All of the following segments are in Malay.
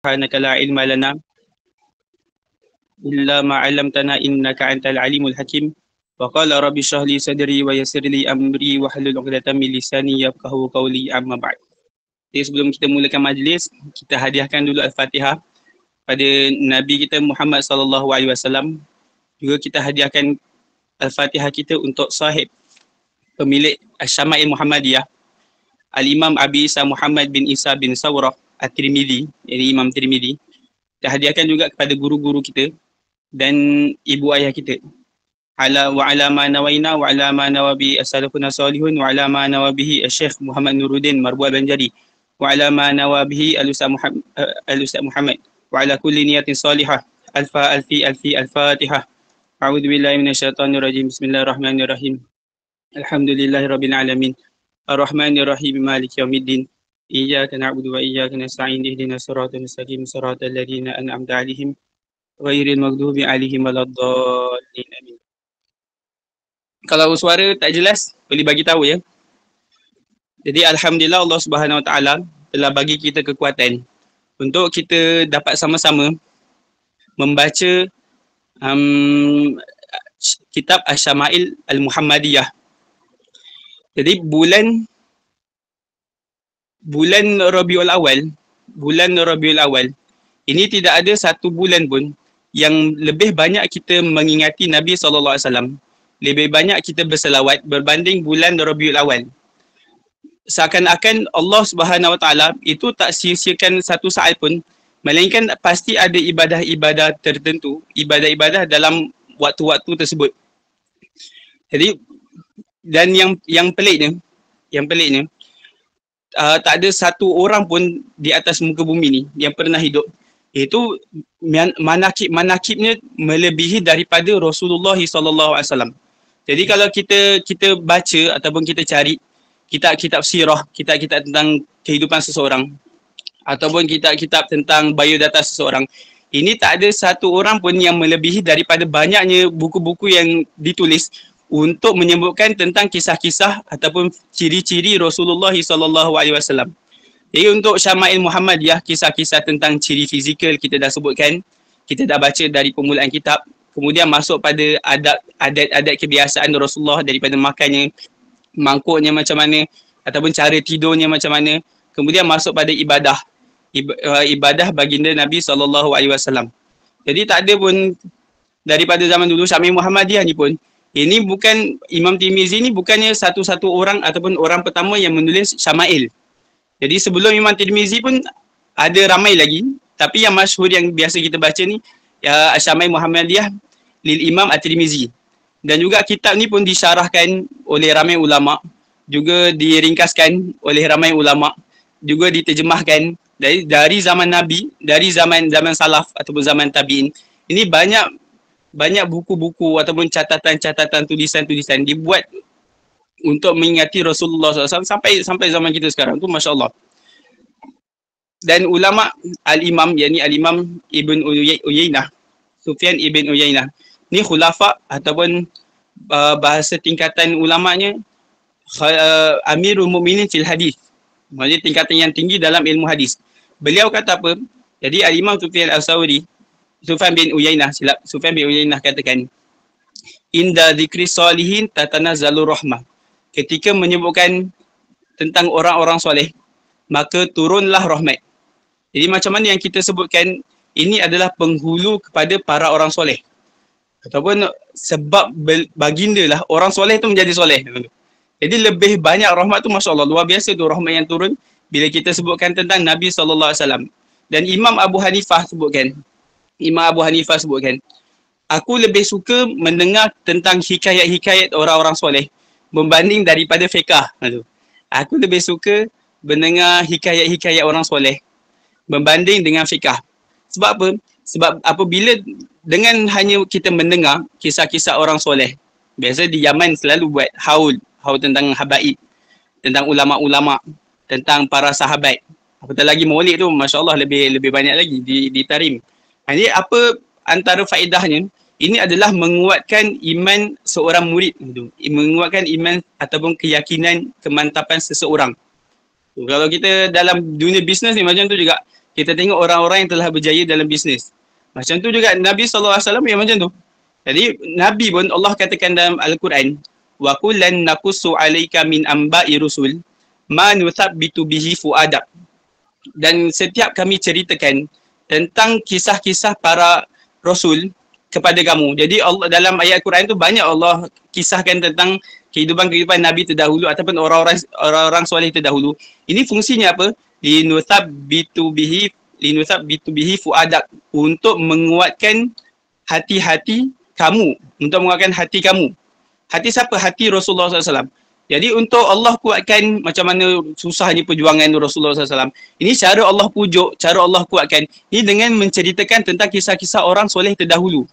سبحانك لا علم لنا إلا ما علمتنا إنك أنت العليم الحكيم وقال رب اشرح لي صدري ويسر لي أمري واحلل عقدة من لساني يفقهوا قولي أما بعد. Jadi sebelum kita mulakan majlis, kita hadiahkan dulu Al-Fatihah pada Nabi kita Muhammad sallallahu alaihi wasallam. Juga kita hadiahkan Al-Fatihah kita untuk sahib pemilik Asy-Syama'il Muhammadiyah, Al-Imam Abi Isa Muhammad bin Isa bin Sawrah At-Tirmidzi, jadi Imam Tirmidzi. Kita hadiahkan juga kepada guru-guru kita dan ibu ayah kita. Wa ala ma nawaina wa ala ma nawabi as-salafuna salihun wa ala ma nawabihi Syekh Muhammad Nuruddin Marbual Banjari wa ala ma nawabihi Al-Ustaz Muhammad wa ala kulli niyatin salihah. Al-Fatihah. A'udzu billahi minasyaitonir rajim. Bismillahirrahmanirrahim. Alhamdulillahirabbil alamin. Ar-Rahmanir Rahim. Maliki yaumiddin. Iyyaka na'budu wa iyyaka nasta'in. Ihdinas siratal mustaqim. Siratal ladzina an'amta 'alaihim ghairil maghdubi 'alaihim waladdallin. Amin. Kalau suara tak jelas, boleh bagi tahu ya. Jadi alhamdulillah Allah Subhanahu Wa Taala telah bagi kita kekuatan untuk kita dapat sama-sama membaca kitab Asy-Syama'il Al-Muhammadiyah. Jadi bulan Rabiul Awal ini tidak ada satu bulan pun yang lebih banyak kita mengingati Nabi SAW, lebih banyak kita berselawat berbanding bulan Rabiul Awal. Seakan-akan Allah Subhanahu Wa Taala itu tak sia-siakan satu saat pun, melainkan pasti ada ibadah-ibadah tertentu, ibadah-ibadah dalam waktu-waktu tersebut. Jadi dan yang peliknya tak ada satu orang pun di atas muka bumi ni yang pernah hidup itu manakibnya melebihi daripada Rasulullah SAW. Jadi kalau kita baca ataupun kita cari kitab-kitab sirah, kitab-kitab tentang kehidupan seseorang ataupun kitab-kitab tentang biodata seseorang, ini tak ada satu orang pun yang melebihi daripada banyaknya buku-buku yang ditulis untuk menyebutkan tentang kisah-kisah ataupun ciri-ciri Rasulullah SAW. Jadi untuk Syama'il Muhammadiyah, kisah-kisah tentang ciri fizikal kita dah sebutkan, kita dah baca dari permulaan kitab, kemudian masuk pada adat kebiasaan Rasulullah daripada makannya, mangkuknya macam mana, ataupun cara tidurnya macam mana, kemudian masuk pada ibadah baginda Nabi SAW. Jadi tak ada pun daripada zaman dulu Syama'il Muhammadiyah ni pun, ini bukan Imam Tirmizi ni bukannya satu-satu orang ataupun orang pertama yang menulis Syama'il. Jadi sebelum Imam Tirmizi pun ada ramai lagi, tapi yang masyhur yang biasa kita baca ni ya Syama'il Muhammadiyah lil Imam At-Tirmizi. Dan juga kitab ni pun disyarahkan oleh ramai ulama, juga diringkaskan oleh ramai ulama, juga diterjemahkan dari zaman Nabi, dari zaman salaf ataupun zaman tabi'in. Ini banyak buku-buku ataupun catatan-catatan, tulisan-tulisan dibuat untuk mengingati Rasulullah SAW sampai zaman kita sekarang tu, Masya Allah. Dan ulama Al-Imam, yakni Al-Imam Ibn Uyainah, Sufyan Ibn Uyainah, ni khulafa ataupun bahasa tingkatan ulamanya Amirul Mukminin fil Hadis. Maksudnya tingkatan yang tinggi dalam ilmu hadis. Beliau kata apa? Jadi Al-Imam Sufyan bin Uyainah katakan, inda dzikri salihin tatanazzalu rahmah. Ketika menyebutkan tentang orang-orang soleh, maka turunlah rahmat. Jadi macam mana yang kita sebutkan, ini adalah penghulu kepada para orang soleh. Ataupun sebab baginda lah orang soleh tu menjadi soleh. Jadi lebih banyak rahmat tu, Masya Allah, luar biasa tu rahmat yang turun bila kita sebutkan tentang Nabi SAW. Dan Imam Abu Hanifah sebutkan, aku lebih suka mendengar tentang hikayat-hikayat orang-orang soleh membanding daripada fiqah. Aku lebih suka mendengar hikayat-hikayat orang soleh membanding dengan fiqah. Sebab apa? Sebab apabila dengan hanya kita mendengar kisah-kisah orang soleh, biasa di Yaman selalu buat haul tentang habaib, tentang ulama-ulama, tentang para sahabat. Apatah lagi maulid tu, Masya Allah, lebih banyak lagi di Tarim. Jadi apa antara faedahnya? Ini adalah menguatkan iman seorang murid, menguatkan iman ataupun keyakinan kemantapan seseorang. Kalau kita dalam dunia bisnes ni macam tu juga, Kita tengok orang-orang yang telah berjaya dalam bisnes. Macam tu juga Nabi SAW yang macam tu. Jadi Nabi pun Allah katakan dalam Al-Quran, wa kullan naqussu 'alaika min amba'i rusul ma nuthabbitu bihi fuadak. Dan setiap kami ceritakan tentang kisah-kisah para rasul kepada kamu. Jadi Allah dalam ayat Quran tu banyak Allah kisahkan tentang kehidupan Nabi terdahulu ataupun orang-orang soleh terdahulu. Ini fungsinya apa? Linuthabbitu bihi fuadak, untuk menguatkan hati-hati kamu, untuk menguatkan hati kamu. Hati siapa? Hati Rasulullah SAW. Jadi untuk Allah kuatkan macam mana susahnya perjuangan Rasulullah SAW. Ini cara Allah pujuk, cara Allah kuatkan. Ini dengan menceritakan tentang kisah-kisah orang soleh terdahulu.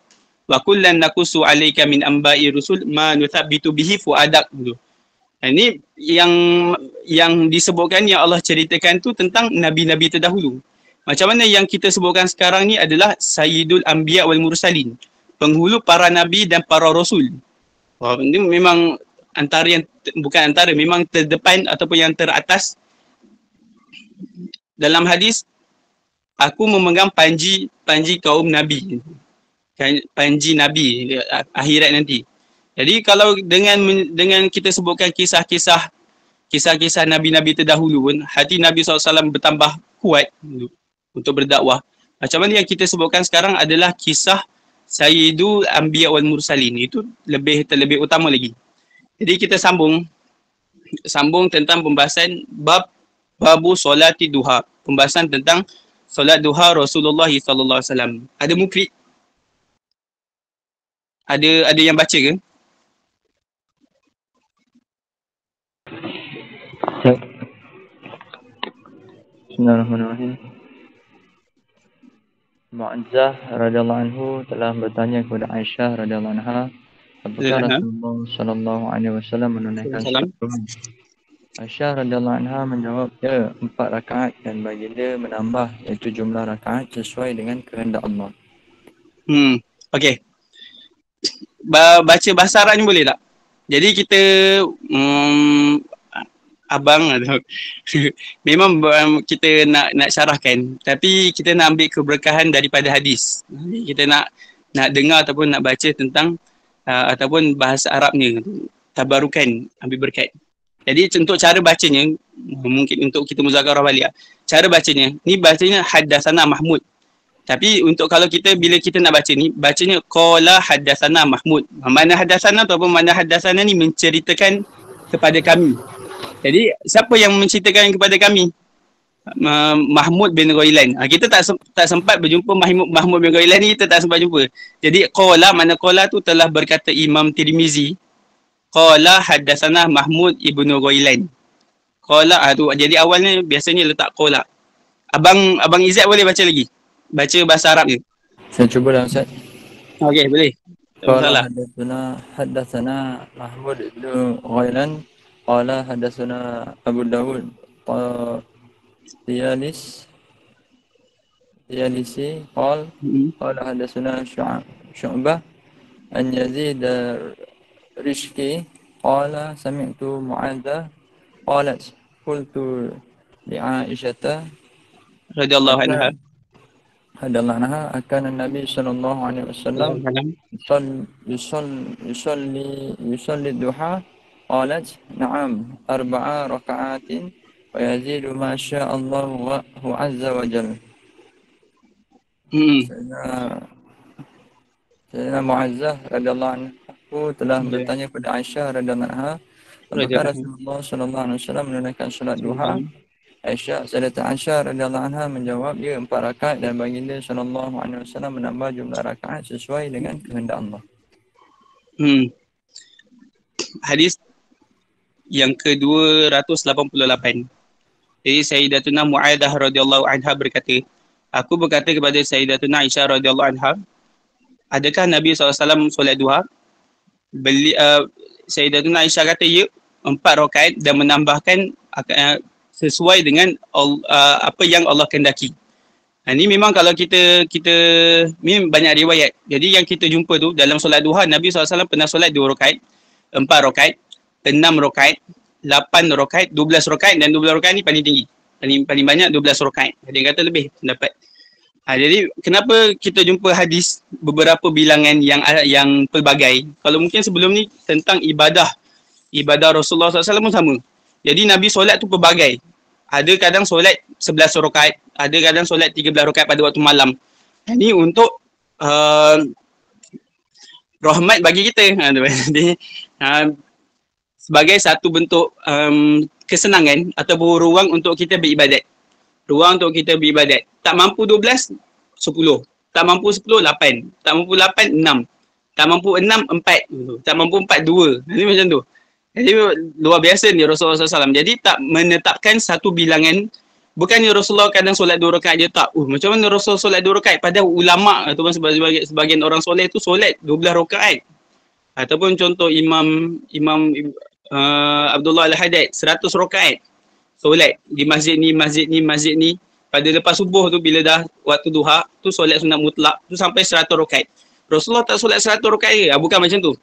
Wa kullan naqussu 'alaika min amba'i rusul ma nuthabbitu bihi fuadak. Ini yang disebutkan, yang Allah ceritakan tu tentang nabi-nabi terdahulu. Macam mana yang kita sebutkan sekarang ni adalah Sayyidul Anbiya wal Mursalin, penghulu para nabi dan para rasul. Ini memang antara yang bukan antara, memang terdepan ataupun yang teratas. Dalam hadis, aku memegang panji kaum nabi, panji nabi akhirat nanti. Jadi kalau dengan kita sebutkan kisah-kisah nabi-nabi terdahulu pun, hati Nabi SAW bertambah kuat untuk berdakwah. Macam mana yang kita sebutkan sekarang adalah kisah Sayyidul Anbiya wal Mursalin, itu terlebih utama lagi. Jadi kita sambung tentang pembahasan babu solati duha, pembahasan tentang solat duha Rasulullah SAW. Ada mukri? Ada yang baca ke? Bismillahirrahmanirrahim. Mu'adzah radhiyallahu anhu telah bertanya kepada Aisyah radhiyallahu anha, apakah Rasulullah sallallahu alaihi wasallam menunaikan salat duha? Aisyah radhiyallahu anha menjawab, ya, 4 rakaat, dan baginda menambah iaitu jumlah rakaat sesuai dengan kehendak Allah. Okey. Baca bahasa Arab ni boleh tak? Jadi kita abang atau memang kita nak syarahkan, tapi kita nak ambil keberkahan daripada hadis. Kita nak dengar ataupun nak baca tentang ataupun bahasa Arabnya, tabarukan, ambil berkat. Jadi untuk cara bacanya, mungkin untuk kita muzakarah balik, cara bacanya ni bacanya haddatsana Mahmud. Tapi untuk kalau bila kita nak baca ni, bacanya qala haddatsana Mahmud. Mana haddatsana ataupun mana haddatsana ni menceritakan kepada kami. Jadi siapa yang menceritakan kepada kami? Mahmud bin Ghailan. Kita tak sempat berjumpa Mahmud bin Ghailan ni, kita tak sempat jumpa. Jadi qala, mana qala tu telah berkata Imam Tirmizi, qala haddatsana Mahmud ibnu Ghailan. Qala tu jadi awalnya biasanya letak qala. Abang Izzat boleh baca lagi? Baca bahasa Arab je. Saya cubalah, Ustaz. Okey, boleh. Qala haddatsana Mahmud ibnu Ghailan. Qala hadatsana Abu Dawud Tiyalisi qala hadatsana Syu'bah an Yazid Rishki qala sami'tu Mu'adzah qalat qultu li Aisyah radhiyallahu anha akan Nabi sallallahu alaihi wasallam yusalli duha. Qalat na'am 4 raka'atin wa yazidu ma syaa Allah wa huwa azza wa jalla. Sayyidina Mu'adzah radhiyallahu anhu telah bertanya kepada Aisyah radhiyallahu anha, apakah Rasulullah sallallahu alaihi wasallam menunaikan salat duha? Sayyidatuna Aisyah radhiyallahu anha menjawab, ya, 4 rakaat, dan baginda sallallahu alaihi wasallam menambah jumlah rakaat sesuai dengan kehendak Allah. Hadis yang ke-288. Jadi Sayyidatuna Mu'adzah radhiyallahu anha berkata, aku berkata kepada Sayyidatuna Aisyah radhiyallahu anha, adakah Nabi SAW solat duha? Sayyidatuna Aisyah kata, ya, 4 rakaat, dan menambahkan sesuai dengan apa yang Allah kehendaki. Ini memang kalau kita ni banyak riwayat. Jadi yang kita jumpa tu dalam solat duha, Nabi SAW pernah solat 2 rakaat, 4 rakaat, 6 rakaat, 8 rakaat, 12 rakaat, dan 12 rakaat ni paling tinggi. paling banyak 12 rakaat. Ada yang kata lebih pendapat. Jadi kenapa kita jumpa hadis beberapa bilangan yang pelbagai. Kalau mungkin sebelum ni tentang ibadah Rasulullah SAW pun sama. Jadi Nabi solat tu pelbagai. Ada kadang solat 11 rakaat, ada kadang solat 13 rakaat pada waktu malam. Ini untuk rahmat bagi kita. Jadi sebagai satu bentuk kesenangan ataupun ruang untuk kita beribadat. Ruang untuk kita beribadat. Tak mampu 12, 10. Tak mampu 10, 8. Tak mampu 8, 6. Tak mampu 6, 4. Tak mampu 4, 2. Ini macam tu. Jadi luar biasa ni Rasulullah SAW. Jadi tak menetapkan satu bilangan. Bukannya Rasulullah kadang solat 2 rakaat je tak. Macam mana Rasulullah solat 2 rakaat? Padahal ulama' ataupun sebagian orang soleh tu solat 12 rakaat. Ataupun contoh Imam Abdullah Al-Haddad 100 rakaat. Solat di masjid ni pada lepas subuh tu bila dah waktu duha tu solat sunat mutlak tu sampai 100 rakaat. Rasulullah tak solat 100 rakaat ke? Bukan macam tu.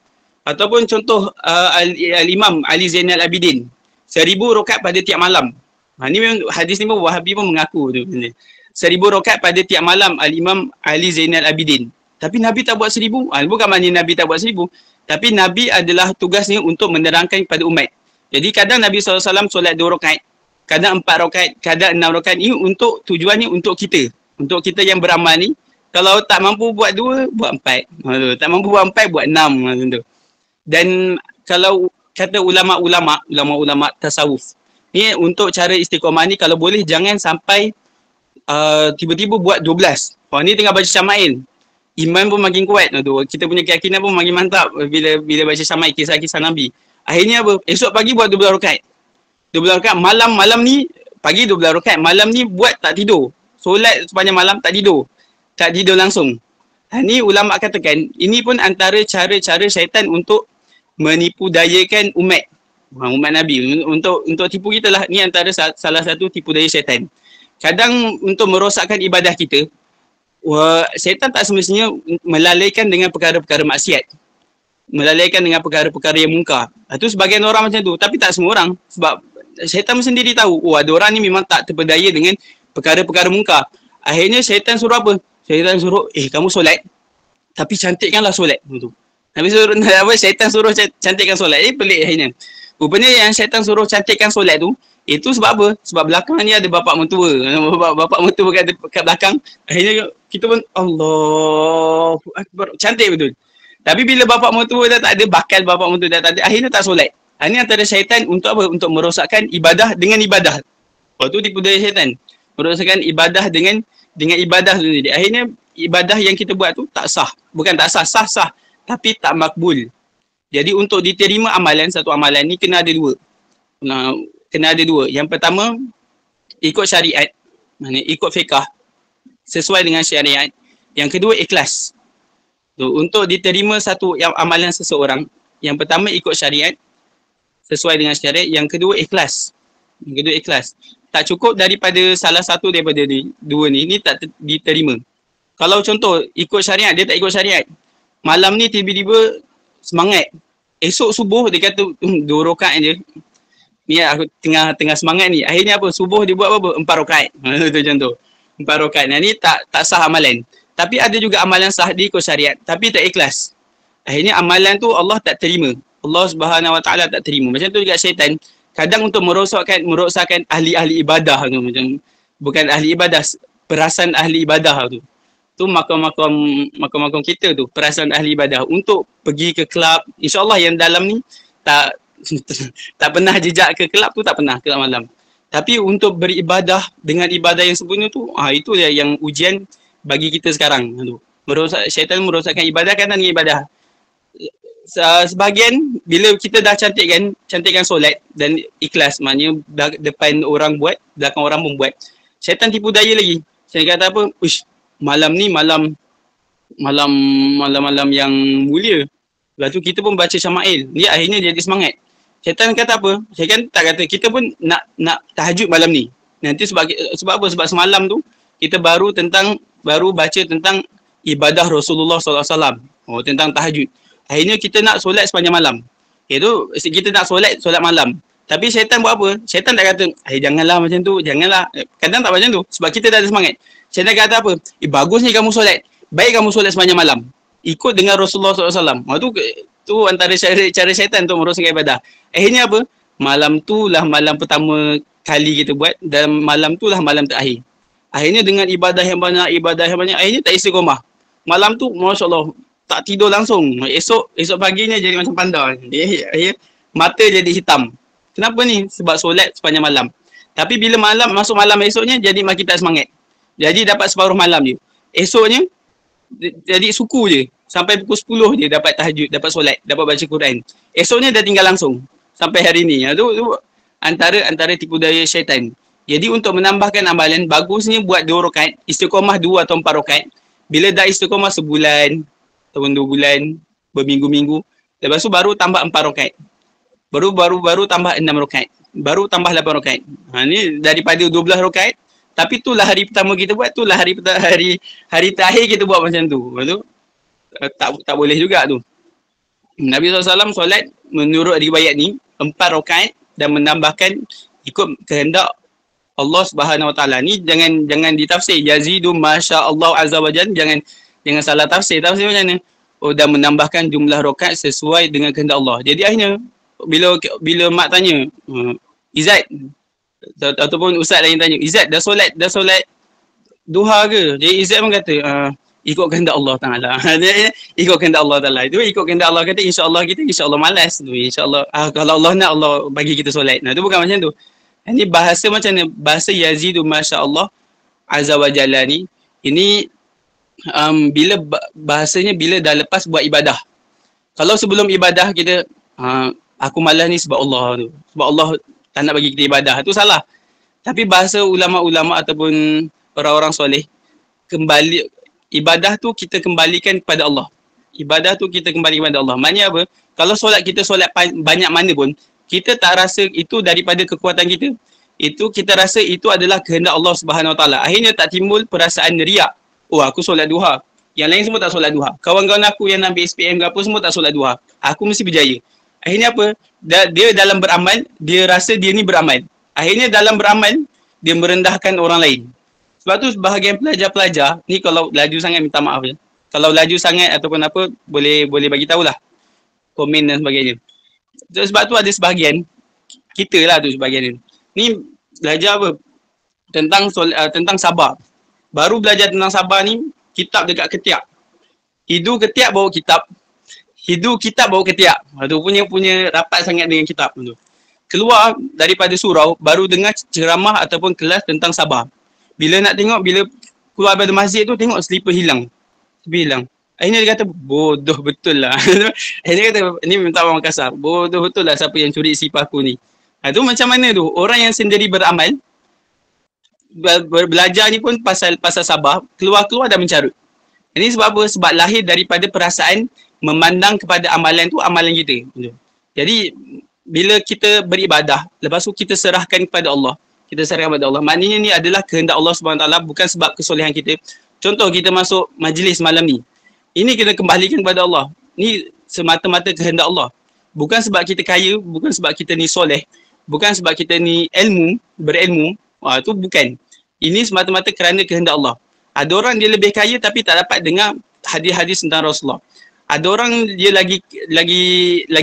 Ataupun contoh Al-Imam Ali Zainal Abidin 1000 rakaat pada tiap malam. Ni memang hadis ni pun Wahabi pun mengaku tu. 1000 rakaat pada tiap malam Al-Imam Ali Zainal Abidin. Tapi Nabi tak buat 1000. Bukan maknanya Nabi tak buat 1000. Tapi Nabi adalah tugasnya untuk menerangkan kepada umat. Jadi kadang Nabi SAW solat 2 rakaat. Kadang 4 rakaat, kadang 6 rakaat. Ini untuk tujuannya untuk kita. Untuk kita yang beramal ni. Kalau tak mampu buat 2, buat 4. Tak mampu buat 4, buat 6. Macam tu. Dan kalau kata ulama' tasawuf. Ni untuk cara istiqamah ni kalau boleh jangan sampai tiba-tiba buat 12. Ni tengah baca Syama'il. Iman pun makin kuat. Kita punya keyakinan pun makin mantap bila baca Syama'il, kisah-kisah Nabi. Akhirnya apa? Esok pagi buat 12 rakaat. 12 rakaat malam ni pagi 12 rakaat, malam ni buat tak tidur. Solat sepanjang malam tak tidur. Tak tidur langsung. Ni ulama katakan ini pun antara cara-cara syaitan untuk menipu dayakan umat Nabi. Untuk tipu kita lah. Ni antara salah satu tipu daya syaitan. Kadang untuk merosakkan ibadah kita, syaitan tak semestinya melalaikan dengan perkara-perkara maksiat. Melalaikan dengan perkara-perkara yang mungkar. Itu sebagian orang macam tu. Tapi tak semua orang. Sebab syaitan sendiri tahu, ada orang ni memang tak terpedaya dengan perkara-perkara mungkar. Akhirnya syaitan suruh apa? Syaitan suruh, kamu solat. Tapi cantikkanlah solat. Nabi suruh, syaitan suruh cantikkan solat. Pelik akhirnya. Rupanya yang syaitan suruh cantikkan solat tu, itu sebab apa? Sebab belakang ni ada bapak mertua. Bapak mertua kat belakang. Akhirnya kita pun, Allahu Akbar. Cantik betul. Tapi bila bapak mertua dah tak ada, bakal bapak mertua dah tak ada, akhirnya tak solat. Ini antara syaitan untuk apa? Untuk merosakkan ibadah dengan ibadah. Itu tipu daya syaitan. Merosakkan ibadah dengan ibadah sendiri. Akhirnya ibadah yang kita buat tu tak sah. Bukan tak sah, sah. Tapi tak makbul. Jadi untuk diterima satu amalan ni kena ada dua. Kena ada dua. Yang pertama, ikut syariat. Ikut fiqah. Sesuai dengan syariat. Yang kedua, ikhlas. Untuk diterima satu amalan seseorang, yang pertama ikut syariat. Sesuai dengan syariat. Yang kedua, ikhlas. Tak cukup daripada salah satu daripada dua ni tak diterima. Kalau contoh ikut syariat, dia tak ikut syariat. Malam ni tiba-tiba semangat. Esok subuh dia kata 2 rakaat je. Ni aku tengah semangat ni. Akhirnya apa? Subuh dia buat apa? 4 rakaat. Itu contoh. 4 rakaat. Ni tak sah amalan. Tapi ada juga amalan sah dia ikut syariat. Tapi tak ikhlas. Akhirnya amalan tu Allah tak terima. Allah Subhanahu Wa Taala tak terima. Macam tu juga syaitan. Kadang untuk merosakkan ahli-ahli ibadah tu. Macam bukan ahli ibadah, perasaan ahli ibadah tu. Tu makam kita tu, perasaan ahli ibadah. Untuk pergi ke kelab, insyaAllah yang dalam ni tak pernah jejak ke kelab tu, tak pernah kelab malam. Tapi untuk beribadah dengan ibadah yang sebenarnya tu, itu yang ujian bagi kita sekarang. Syaitan merosakkan ibadah kadang dengan ibadah. Sebahagian bila kita dah cantikkan solat dan ikhlas, maknanya depan orang buat, belakang orang pun buat, syaitan tipu daya lagi. Syaitan kata apa? Malam ni malam yang mulia. Lepas tu kita pun baca Syama'il. Dia akhirnya jadi semangat. Syaitan kata apa? Syaitan tak kata kita pun nak tahajud malam ni. Nanti sebab apa? Sebab semalam tu kita baru baca tentang ibadah Rasulullah SAW. Tentang tahajud. Akhirnya kita nak solat sepanjang malam. Itu kita nak solat malam. Tapi syaitan buat apa? Syaitan tak kata, janganlah macam tu, janganlah. Kadang tak macam tu. Sebab kita dah ada semangat. Syaitan kata apa? Bagus ni kamu solat. Baik kamu solat sepanjang malam. Ikut dengan Rasulullah SAW. Tu antara cara syaitan untuk merosakkan ibadah. Akhirnya apa? Malam tu lah malam pertama kali kita buat dan malam tu lah malam terakhir. Akhirnya dengan ibadah yang banyak, akhirnya tak istiqomah. Malam tu, Masya Allah, tak tidur langsung. Esok paginya jadi macam panda. Mata jadi hitam. Kenapa ni? Sebab solat sepanjang malam. Tapi bila masuk malam esoknya, jadi makin tak semangat. Jadi dapat separuh malam je. Esoknya, jadi suku je. Sampai pukul 10 je dapat tahajud, dapat solat, dapat baca Quran. Esoknya dah tinggal langsung. Sampai hari ni. Tu antara tipu daya syaitan. Jadi untuk menambahkan amalan, bagusnya buat 2 rakaat, istiqomah 2 atau 4 rakaat. Bila dah istiqomah sebulan, ataupun 2 bulan, berminggu-minggu, lepas tu baru tambah 4 rakaat. Baru tambah 6 rakaat. Baru tambah 8 rakaat. Ni daripada 12 rakaat, tapi itulah hari pertama kita buat, itulah hari terakhir kita buat macam tu. Lepas tu, tak boleh juga tu. Nabi SAW solat menurut riwayat ni 4 rakaat dan menambahkan ikut kehendak Allah Subhanahu Wa Taala. Ni jangan ditafsir yazidu masya-Allah azza wajalla, jangan salah tafsir. Tafsir macam mana? Dan menambahkan jumlah rakaat sesuai dengan kehendak Allah. Jadi akhirnya bila mak tanya, Izzat ataupun ustaz lain tanya, Izzat dah solat duha ke? Jadi Izzat pun kata ikut kehendak Allah Taala. Ikut kehendak Allah Taala. Itu ikut kehendak Allah, kata insya-Allah malas tu. Insya-Allah kalau Allah nak, Allah bagi kita solat. Itu bukan macam tu. Ini bahasa macam ni, bahasa yazidu masya-Allah azza wa jalla ni. Ini bila bahasanya bila dah lepas buat ibadah. Kalau sebelum ibadah kita aku malas ni sebab Allah tu. Sebab Allah tak nak bagi kita ibadah. Itu salah. Tapi bahasa ulama-ulama ataupun orang-orang soleh, kembali ibadah tu kita kembalikan kepada Allah. Ibadah tu kita kembalikan kepada Allah. Maknanya apa? Kalau solat kita solat banyak mana pun, kita tak rasa itu daripada kekuatan kita. Itu kita rasa itu adalah kehendak Allah Subhanahu Wa Taala. Akhirnya tak timbul perasaan riak. Oh, aku solat duha. Yang lain semua tak solat duha. Kawan-kawan aku yang ambil SPM ke apa semua tak solat duha. Aku mesti berjaya. Akhirnya apa? Dia dalam beramal, dia rasa dia ni beramal. Akhirnya dalam beramal, dia merendahkan orang lain. Sebab tu sebahagian pelajar-pelajar ni kalau laju sangat minta maaf ya. Kalau laju sangat ataupun apa, boleh bagi tahulah. Komen dan sebagainya. Sebab tu ada sebahagian, kita lah tu sebahagian ni belajar apa? Tentang sabar. Baru belajar tentang sabar ni, kitab dekat ketiak. Hidu ketiak bawa kitab. Hidu kitab bawa ketiak. Tu punya rapat sangat dengan kitab tu. Keluar daripada surau, baru dengar ceramah ataupun kelas tentang sabar. Bila nak tengok, bila keluar daripada masjid tu, tengok slipper hilang. Akhirnya dia kata, bodoh betul lah. Akhirnya dia kata, ni minta orang kasar. Bodoh betul lah siapa yang curi slipper aku ni. Tu macam mana tu? Orang yang sendiri beramal, belajar ni pun pasal sabar, keluar dah mencarut. Ini sebab apa? Sebab lahir daripada perasaan memandang kepada amalan tu amalan kita. Jadi, bila kita beribadah, lepas tu kita serahkan kepada Allah. Maknanya ni adalah kehendak Allah SWT, bukan sebab kesolehan kita. Contoh kita masuk majlis malam ni. Ini kita kembalikan kepada Allah. Ni semata-mata kehendak Allah. Bukan sebab kita kaya, bukan sebab kita ni soleh, bukan sebab kita ni berilmu. Tu bukan. Ini semata-mata kerana kehendak Allah. Ada orang dia lebih kaya tapi tak dapat dengar hadis-hadis tentang Rasulullah. Ada orang dia lagi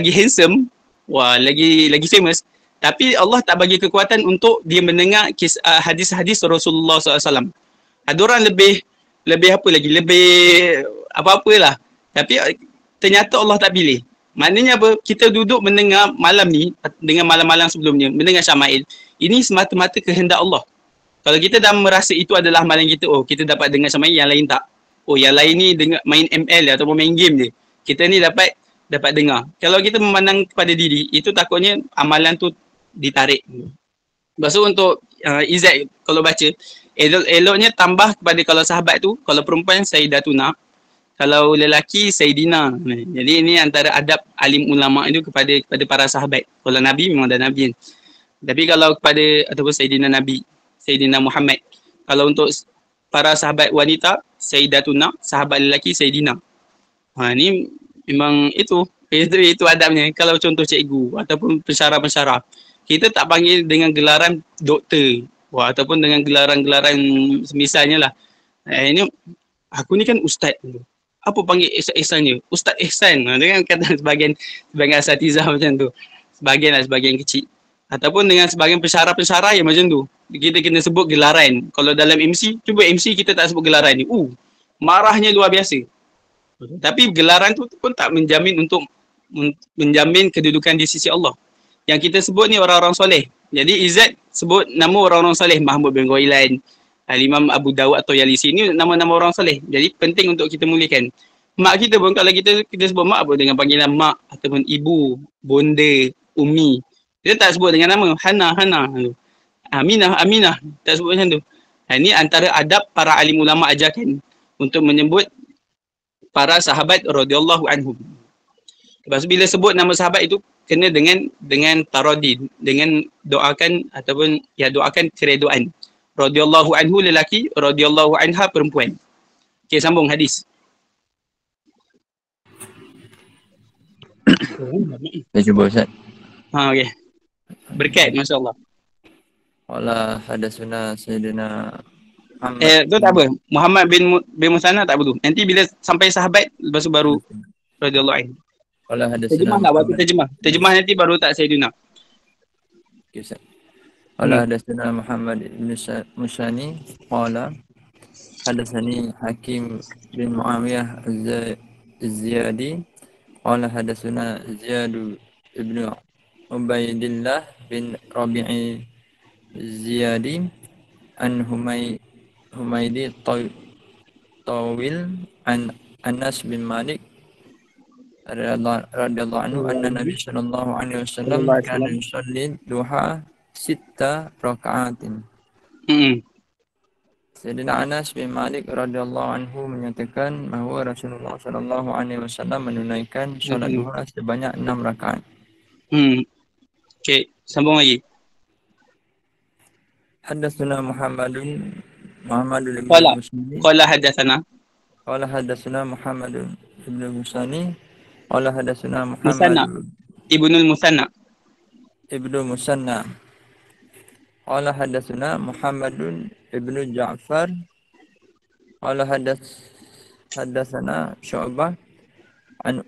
handsome, lagi famous, tapi Allah tak bagi kekuatan untuk dia mendengar hadis-hadis Rasulullah SAW. Ada orang lebih apa-apalah. Tapi ternyata Allah tak pilih. Maknanya apa? Kita duduk mendengar malam ni, dengan malam-malam sebelumnya, mendengar Syama'il. Ini semata-mata kehendak Allah. Kalau kita dah merasa itu adalah amalan kita, kita dapat dengar Syama'il, yang lain tak. Yang lain ni main ML ataupun main game je. Kita ni dapat dengar. Kalau kita memandang kepada diri, itu takutnya amalan tu ditarik. Lepas tu untuk Izzat kalau baca, eloknya tambah kepada kalau sahabat tu, kalau perempuan Sayyidatuna, kalau lelaki Sayyidina. Jadi ini antara adab alim ulama itu kepada para sahabat. Kalau Nabi memang dah Nabi. Tapi kalau kepada ataupun Sayyidina Nabi, Sayyidina Muhammad. Kalau untuk para sahabat wanita, Sayyidatuna, sahabat lelaki Sayyidina. Ni memang itu adabnya. Kalau contoh cikgu ataupun pensyarah-pensyarah, kita tak panggil dengan gelaran doktor ataupun dengan gelaran-gelaran semisalnya lah. Ini aku ni kan ustaz dulu. Apa panggil ihsan-ihsannya? Ustaz Ihsan. Dengan kata sebagian asatizah macam tu. Sebagian kecil. Ataupun dengan sebagian pensyarah-pensyarah yang macam tu. Kita kena sebut gelaran. Kalau dalam MC, cuba MC kita tak sebut gelaran ni. Marahnya luar biasa. Tapi gelaran tu pun tak menjamin untuk menjamin kedudukan di sisi Allah. Yang kita sebut ni orang-orang soleh. Jadi Izzat sebut nama orang-orang soleh. Mahmud bin Ghailan, Imam Abu Dawud atau Yalisi ni nama-nama orang soleh. Jadi penting untuk kita muliakan. Mak kita pun kalau kita sebut mak pun dengan panggilan mak ataupun ibu, bonda, umi. Kita tak sebut dengan nama Hana. Aminah. Tak sebut macam tu. Ini antara adab para alim ulama ajarkan untuk menyebut para sahabat radhiyallahu anhum. Lepas bila sebut nama sahabat itu kena dengan taradid, dengan doakan ataupun doakan keredoan. Radhiyallahu anhu lelaki, radhiyallahu anha perempuan. Okey, sambung hadis. Saya cuba Ustaz. Okey. Berkat, masya-Allah. Wala hadatsuna sayyidina Muhammad. Tu tak apa. Muhammad bin Musanna tak perlu. Nanti bila sampai sahabat lepas tu baru radhiyallahu anhu. Wala hadatsuna. Terjemah tak waktu terjemah. Terjemah nanti baru tak Sayyidina. Okey Ustaz. Wala hadatsuna Muhammad bin Musani qala hadatsani Hakim bin Muawiyah Az-Ziyadi qala hadatsuna Ziyad ibn Ubaidillah bin Rabi'i Ziyadi an Humaydi Tawil an Anas bin Malik radhiyallahu anhu anna Nabi sallallahu alaihi wasallam kana yusalli duha 6 rakaatin. Sayyidina Anas bin Malik radhiyallahu anhu menyatakan bahawa Rasulullah sallallahu alaihi wasallam menunaikan solat duha sebanyak 6 rakaat. Okey, sambung lagi. Hadatsuna Muhammadun ibn Musani. Qala hadatsana Muhammadun ibn Musani. Qala hadatsuna Muhammad Ibnul Musanna. Qala hadatsuna Muhammadun ibn Ja'far. Qala hadatsana Syu'bah an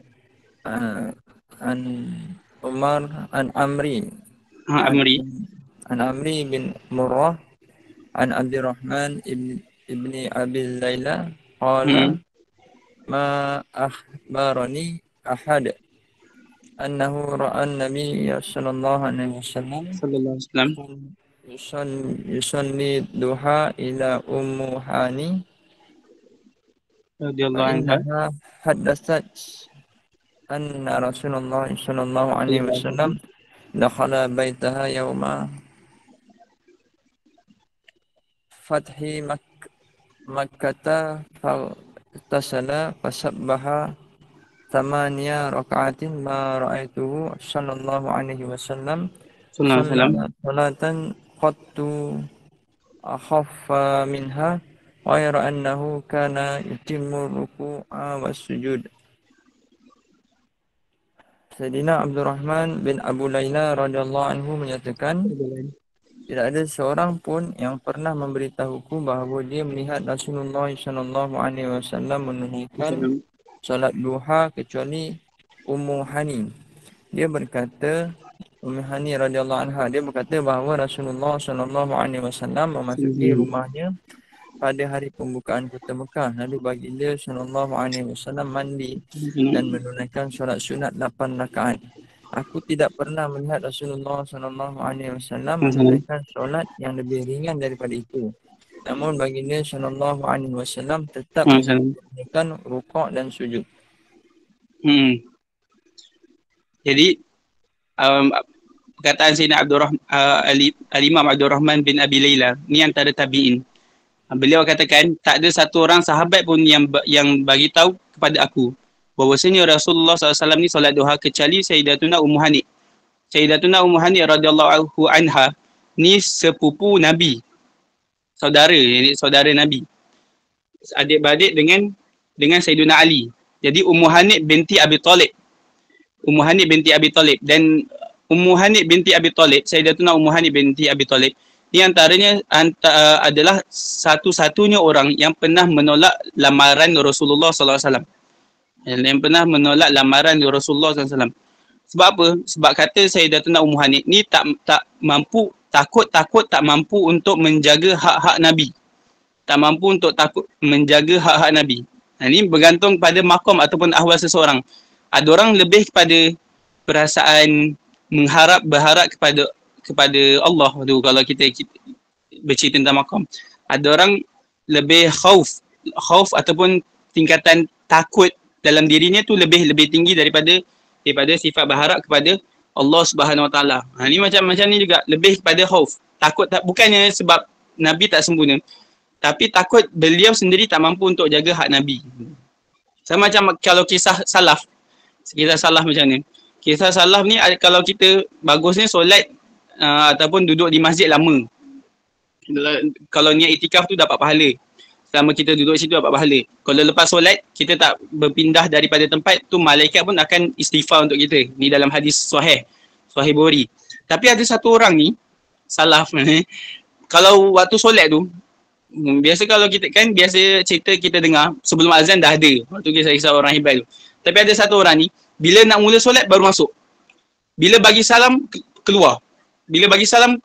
Umar an Amri bin Murrah an Abdurrahman ibni Abi Layla qala ma akhbarani ahad annahu ra'a an-nabiy sallallahu alaihi wasallam yusalli duha ila Ummu Hani radhiyallahu anha haddatsat anna Rasulullah sallallahu alaihi wasallam dakhala baitaha yawma fathi Makkah faghtasala fasabbaha 8 raka'atin ma ra'aituhu sallallahu alaihi wasallam salatan qattu akhaffa minha ghayra annahu kana yutimmu ruku'a was sujud. Sayyidina Abdurrahman bin Abu Layla radhiyallahu anhu menyatakan tidak ada seorang pun yang pernah memberitahuku bahawa dia melihat Rasulullah sallallahu alaihi wasallam menunaikan salat duha kecuali Ummu Hani. Dia berkata, Ummu Hani radhiyallahu anha, dia berkata bahawa Rasulullah sallallahu alaihi wasallam memasuki rumahnya pada hari pembukaan kota Mekah. Lalu baginda sallallahu alaihi wasallam mandi dan menunaikan solat sunat 8 rakaat. Aku tidak pernah melihat Rasulullah sallallahu alaihi wasallam menunaikan solat yang lebih ringan daripada itu. Namun baginda sallallahu alaihi wasallam tetap menunaikan rukuk dan sujud. Jadi perkataan Sayyidina Al-Imam Abdurrahman bin Abi Layla ni antara tabi'in. Beliau katakan tak ada satu orang sahabat pun yang bagi tahu kepada aku bahwasanya Rasulullah SAW ni solat duha kecuali Sayyidatuna Ummu Hani. Sayyidatuna Ummu Hani radhiyallahu anha ni sepupu Nabi. Saudara Nabi. Adik-beradik dengan Sayyiduna Ali. Jadi Ummu Hani binti Abi Talib. Dan Ummu Hani binti Abi Talib, Sayyidatuna Ummu Hani binti Abi Talib, ni antaranya adalah satu-satunya orang yang pernah menolak lamaran Rasulullah sallallahu alaihi wasallam. Yang pernah menolak lamaran Rasulullah sallallahu alaihi wasallam. Sebab apa? Sebab kata Sayyidatuna Ummu Hani ni tak mampu, takut tak mampu untuk menjaga hak-hak Nabi. Tak mampu untuk takut menjaga hak-hak Nabi. Ini bergantung pada makom ataupun ahwal seseorang. Ada orang lebih kepada perasaan berharap kepada Allah tu kalau kita bercerita tentang makom. Ada orang lebih khauf ataupun tingkatan takut dalam dirinya tu lebih tinggi daripada sifat berharap kepada Allah Subhanahu Wa Taala. Ni macam ni juga lebih kepada khauf. Takut bukannya sebab Nabi tak sempurna, tapi takut beliau sendiri tak mampu untuk jaga hak Nabi. Sama macam kalau kisah salaf macam ni. Kisah salaf ni kalau kita bagusnya solat ataupun duduk di masjid lama. Kalau niat itikaf tu dapat pahala. Selama kita duduk situ dapat pahala. Kalau lepas solat kita tak berpindah daripada tempat tu, malaikat pun akan istighfar untuk kita. Ni dalam hadis sahih Bukhari. Tapi ada satu orang ni salaf kalau waktu solat tu, biasa kalau kita kan biasa cerita kita dengar sebelum azan dah ada. Waktu kisah-kisah orang hebat tu. Tapi ada satu orang ni bila nak mula solat baru masuk. Bila bagi salam keluar. Bila bagi salam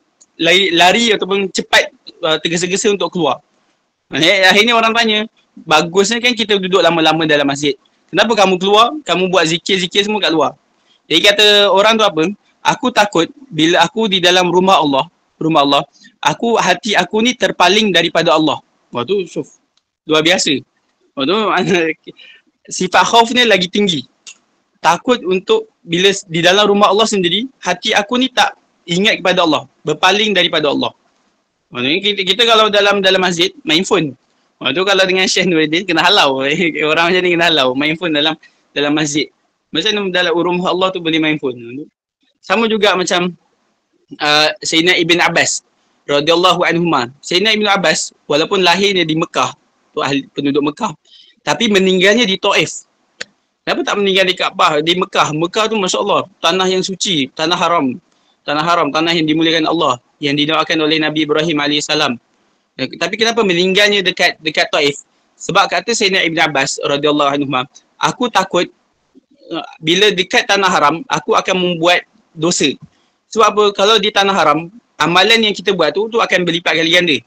lari ataupun cepat tergesa-gesa untuk keluar. Akhirnya orang tanya, bagusnya kan kita duduk lama-lama dalam masjid. Kenapa kamu keluar? Kamu buat zikir-zikir semua kat luar. Jadi kata orang tu apa? Aku takut bila aku di dalam rumah Allah, hati aku ni terpaling daripada Allah. Wah tu luar biasa. Wah tu sifat khauf ni lagi tinggi. Takut untuk bila di dalam rumah Allah sendiri, hati aku ni tak ingat kepada Allah, berpaling daripada Allah. Maksudnya kita kalau dalam masjid main phone. Tu kalau dengan Syekh Nuruddin kena halau. Orang macam ni kena halau main phone dalam masjid. Macam dalam rumah Allah tu boleh main phone. Sama juga macam Sayyidina Ibn Abbas radhiyallahu anhuma. Sayyidina Ibn Abbas walaupun lahirnya di Mekah, tu ahli penduduk Mekah, tapi meninggalnya di Taif. Kenapa tak meninggal di Kaabah, di Mekah? Mekah tu masya-Allah tanah yang suci, tanah haram, tanah yang dimuliakan Allah, yang didoakan oleh Nabi Ibrahim alaihissalam. Tapi kenapa meninggalnya dekat Taif? Sebab kata Sayyidina Ibn Abbas radhiyallahu anhu, aku takut bila dekat tanah haram aku akan membuat dosa. Sebab apa? Kalau di tanah haram, amalan yang kita buat tu akan berlipat kali ganda.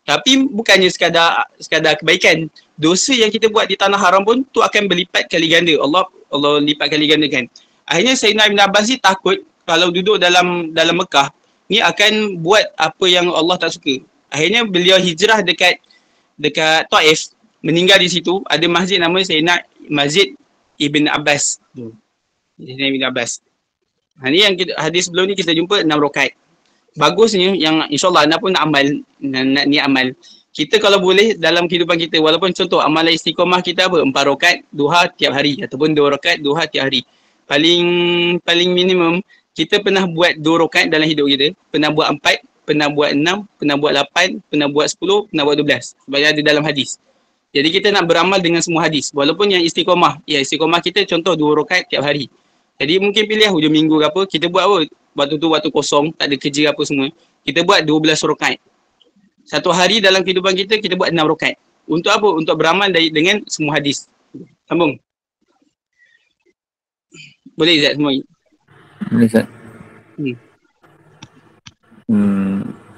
Tapi bukannya sekadar kebaikan, dosa yang kita buat di tanah haram pun tu akan berlipat kali ganda. Allah lipat kali gandakan. Akhirnya Sayyidina Ibn Abbas ni takut kalau duduk dalam Mekah ni akan buat apa yang Allah tak suka. Akhirnya beliau hijrah dekat Taif, meninggal di situ. Ada masjid nama Sayyidina Masjid Ibn Abbas. Sayyidina Ibn Abbas. Ni yang hadis sebelum ni kita jumpa 6 rakaat. Bagusnya yang insyaAllah anda pun nak amal, kita kalau boleh dalam kehidupan kita, walaupun contoh amalan istiqamah kita apa, 4 rakaat duha tiap hari ataupun 2 rakaat duha tiap hari. Paling minimum kita pernah buat 2 rakaat dalam hidup kita, pernah buat 4, pernah buat 6, pernah buat 8, pernah buat 10, pernah buat 12. Sebab ada dalam hadis. Jadi kita nak beramal dengan semua hadis. Walaupun yang istiqamah kita contoh 2 rakaat tiap hari. Jadi mungkin pilih hujung minggu ke apa, kita buat apa? Waktu tu waktu kosong, tak ada kerja apa semua. Kita buat 12 rakaat. Satu hari dalam kehidupan kita buat 6 rakaat. Untuk apa? Untuk beramal dengan semua hadis. Sambung. Boleh Zat semua? Boleh Zat.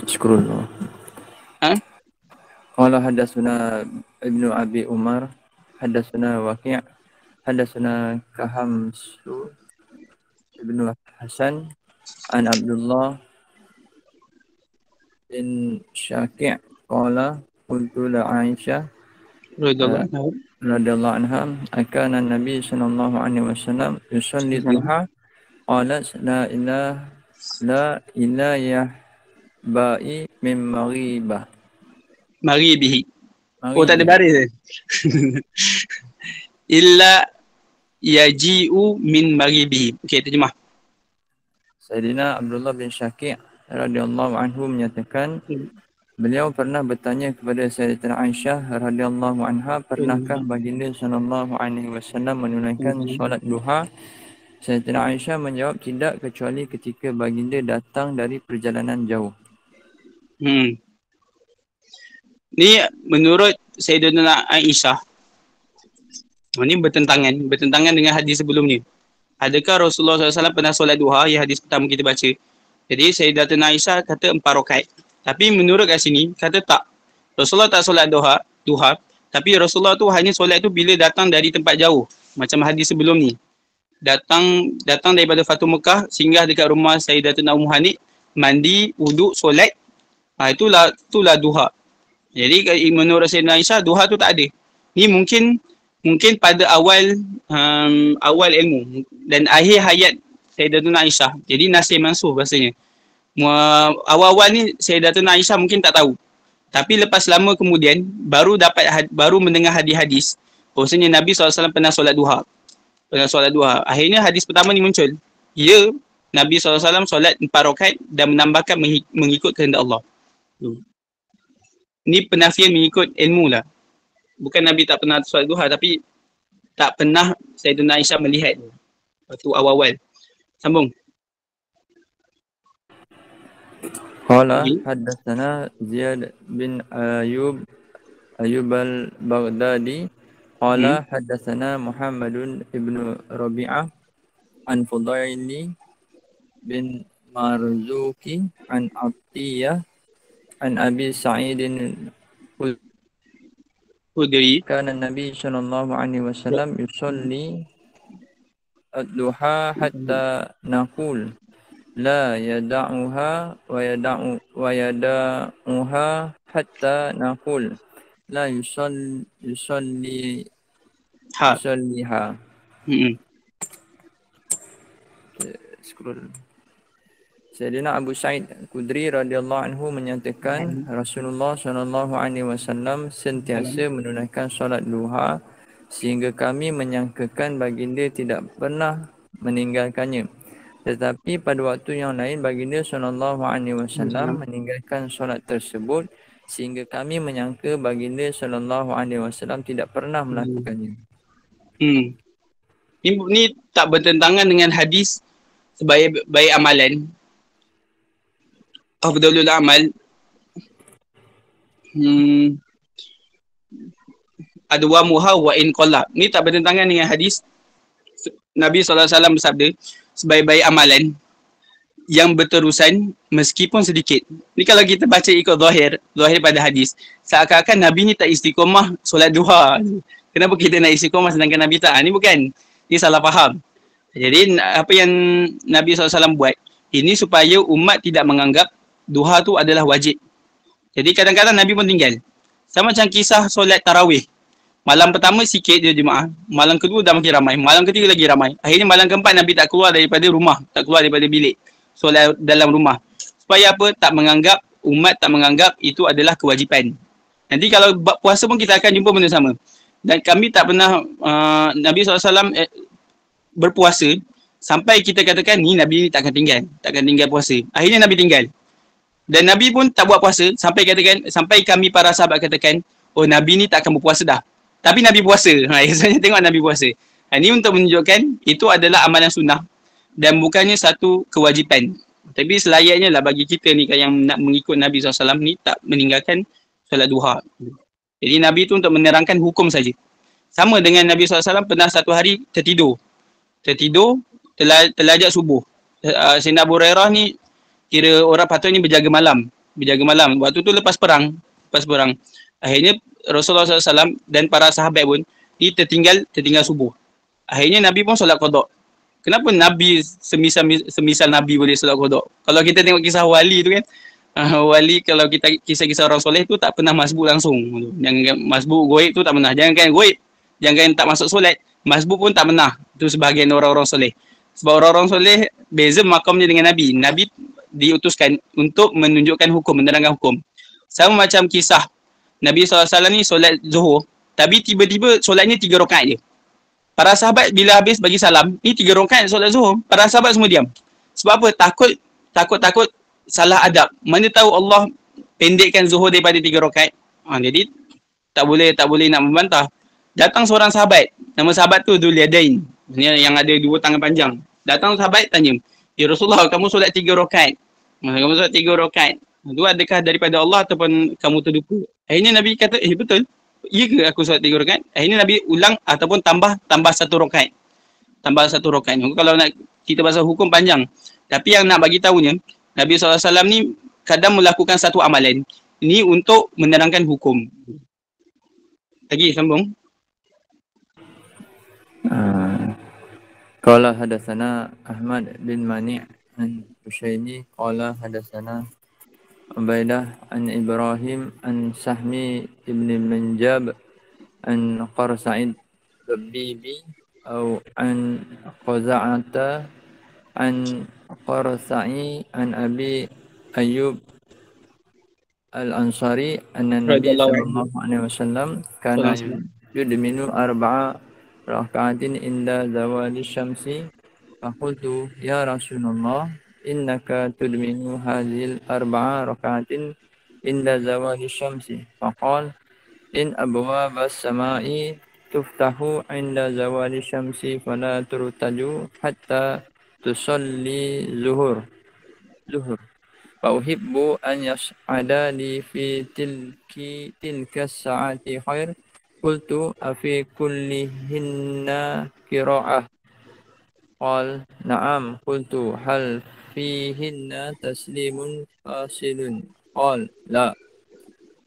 Scroll. Qala hadatsuna Ibnu Abi Umar, hadatsuna Waqi', hadatsuna Kahamsu Ibnu Hasan an Abdullah bin Syaqi' qala qultu la Aisyah radhiyallahu anha akana Nabi sallallahu alaihi wasallam yusalli duha qalat la ilaha ba'i min Maghibihi. Oh tak ada baris. Illa yaji'u min maghibihi. Okey, terjemah. Sayyidina Abdullah bin Syaqi' radhiyallahu anhu menyatakan beliau pernah bertanya kepada Sayyidatina Aisyah radhiyallahu anha, pernahkah baginda sallallahu alaihi wasallam menunaikan solat duha Sayyidatina Aisyah menjawab, tidak kecuali ketika baginda datang dari perjalanan jauh. Ni menurut Sayyidatina Aisyah, ini bertentangan dengan hadis sebelum ni. Adakah Rasulullah SAW pernah solat duha? Yang hadis pertama kita baca. Jadi Sayyidatina Aisyah kata 4 rakaat. Tapi menurut kat sini kata tak. Rasulullah tak solat duha, tapi Rasulullah tu hanya solat tu bila datang dari tempat jauh. Macam hadis sebelum ni. Datang daripada Fatu Mekah, singgah dekat rumah Sayyidatina Ummu Hanik, mandi, wuduk, solat. Itulah duha. Jadi menurut Sayyidina Aisyah, duha tu tak ada. Ni mungkin pada awal ilmu dan akhir hayat Sayyidatuna Aisyah. Jadi nasih mansuh bahasanya. Awal-awal ni Sayyidatuna Aisyah mungkin tak tahu. Tapi lepas lama kemudian baru mendengar hadis-hadis bahasanya Nabi SAW pernah solat duha. Akhirnya hadis pertama ni muncul. Ya, Nabi SAW solat 4 rakaat dan menambahkan mengikut kehendak Allah. Ni penafian mengikut ilmu lah. Bukan Nabi tak pernah solat duha, tapi tak pernah Sayyidina Aisyah melihat waktu awal-awal. Sambung. Qala haddatsana Ziyad bin Ayub al-Baghdadi qala haddatsana Muhammadun ibnu Rabi'ah an Fudaili bin Marzuki an Atiyah an Abi Sa'idin Khudri. Kana Nabi sallallahu alaihi wasallam yusalli ad-duha hatta naqul la yada'uha wa yada'uha hatta naqul la yusalliha. Scroll. Sayyidina Abu Sa'id Khudri radhiyallahu anhu menyatakan Rasulullah sallallahu alaihi wasallam sentiasa menunaikan solat duha sehingga kami menyangkakan baginda tidak pernah meninggalkannya. Tetapi pada waktu yang lain baginda sallallahu alaihi wasallam meninggalkan solat tersebut sehingga kami menyangka baginda sallallahu alaihi wasallam tidak pernah melakukannya. Ini tak bertentangan dengan hadis sebaik amalan. Afdalul amal adwamuha wa in qalla. Ni tak bertentangan dengan hadis Nabi SAW bersabda, sebaik-baik amalan yang berterusan meskipun sedikit. Ni kalau kita baca ikut zahir pada hadis, seakan-akan Nabi ni tak istiqamah solat duha. Kenapa kita nak istiqamah sedangkan Nabi tak? Ni bukan. Ni salah faham. Jadi apa yang Nabi SAW buat, ini supaya umat tidak menganggap duha tu adalah wajib. Jadi kadang-kadang Nabi pun tinggal. Sama macam kisah solat tarawih. Malam pertama sikit je jemaah. Malam kedua dah makin ramai. Malam ketiga lagi ramai. Akhirnya malam keempat Nabi tak keluar daripada rumah. Tak keluar daripada bilik. Solat dalam rumah. Supaya apa? Umat tak menganggap itu adalah kewajipan. Nanti kalau puasa pun kita akan jumpa benda sama. Dan kami tak pernah Nabi SAW berpuasa sampai kita katakan ni Nabi tak akan tinggal puasa. Akhirnya Nabi tinggal. Dan Nabi pun tak buat puasa sampai kami para sahabat katakan, oh Nabi ni tak akan berpuasa dah. Tapi Nabi puasa. Esoknya tengok Nabi puasa. Ini untuk menunjukkan itu adalah amalan sunnah dan bukannya satu kewajipan. Tapi selayaknya lah bagi kita ni yang nak mengikut Nabi SAW ni tak meninggalkan solat duha. Jadi Nabi tu untuk menerangkan hukum saja. Sama dengan Nabi SAW pernah satu hari tertidur, terlajak subuh. Sayyidina Abu Hurairah ni kira orang patutnya berjaga malam. Waktu tu lepas perang. Akhirnya Rasulullah SAW dan para sahabat pun dia tertinggal subuh. Akhirnya Nabi pun solat qada. Kenapa Nabi semisal Nabi boleh solat qada? Kalau kita tengok kisah wali tu kan, wali kalau kita kisah-kisah orang soleh tu tak pernah masbuk langsung. Jangan masbuk goib tu tak pernah. Jangan tak masuk solat. Masbuk pun tak pernah. Itu sebahagian orang-orang soleh. Sebab orang-orang soleh beza makamnya dengan Nabi. Nabi diutuskan untuk menunjukkan hukum, menerangkan hukum. Sama macam kisah Nabi SAW ni solat zuhur, tapi tiba-tiba solatnya 3 rakaat je. Para sahabat bila habis bagi salam, ni 3 rakaat solat zuhur, para sahabat semua diam. Sebab apa? Takut salah adab. Mana tahu Allah pendekkan zuhur daripada 3 rakaat. Jadi tak boleh nak membantah. Datang seorang sahabat, nama sahabat tu Dzul Yadain, yang ada 2 tangan panjang. Datang sahabat tanya, ya Rasulullah, kamu solat 3 rakaat. Kamu solat 3 rakaat. Itu adakah daripada Allah ataupun kamu terlupa? Akhirnya Nabi kata, betul. Ya ke aku solat 3 rakaat? Akhirnya Nabi ulang ataupun tambah 1 rakaat. Tambah 1 rakaat. Kalau nak kita pasal hukum panjang. Tapi yang nak bagi tahunya, Nabi SAW ni kadang melakukan satu amalan. Ini untuk menerangkan hukum. Lagi sambung. Qala hadatsana Ahmad bin Mani' an Husaini qala hadatsana Ubaidah an Ibrahim an Sahmi ibn Manjab an Qarsa'id Dabibi atau an Qaza'ata an Qarsa'i an Abi Ayyub Al-Ansari anna Nabi sallallahu alaihi wasallam kana yudminu arba'a raka'atin inda zawali syamsi faqultu ya Rasulullah innaka tudminu hadhil arba'a raka'atin inda zawali syamsi faqal in abwabas sama'i tuftahu inda zawali syamsi fala turtaju hatta tusalli zuhur فأحب أن يصعد لي في تلك الساعة خير قلت أفي كلهن قراءة قال نعم قلت هل فيهن تسليم فاصل قال لا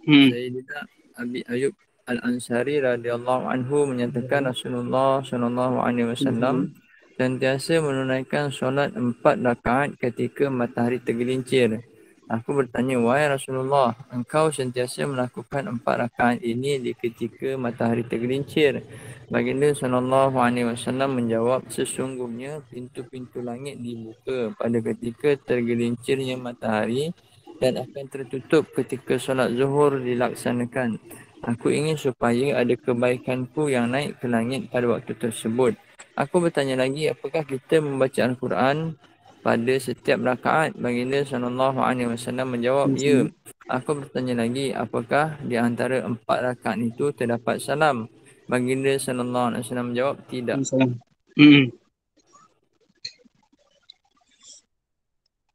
Sayyidina Abi Ayyub Al-Ansari radhiyallahu anhu menyatakan Rasulullah sallallahu alaihi wasallam sentiasa menunaikan solat 4 rakaat ketika matahari tergelincir. Aku bertanya, wahai Rasulullah, engkau sentiasa melakukan 4 rakaat ini di ketika matahari tergelincir? Baginda sallallahu alaihi wasallam menjawab, sesungguhnya pintu-pintu langit dibuka pada ketika tergelincirnya matahari dan akan tertutup ketika solat zuhur dilaksanakan. Aku ingin supaya ada kebaikanku yang naik ke langit pada waktu tersebut. Aku bertanya lagi, apakah kita membaca Al-Quran pada setiap rakaat? Baginda sallallahu alaihi wasallam menjawab, ya. Aku bertanya lagi, apakah di antara 4 rakaat itu terdapat salam? Baginda sallallahu alaihi wasallam menjawab, tidak.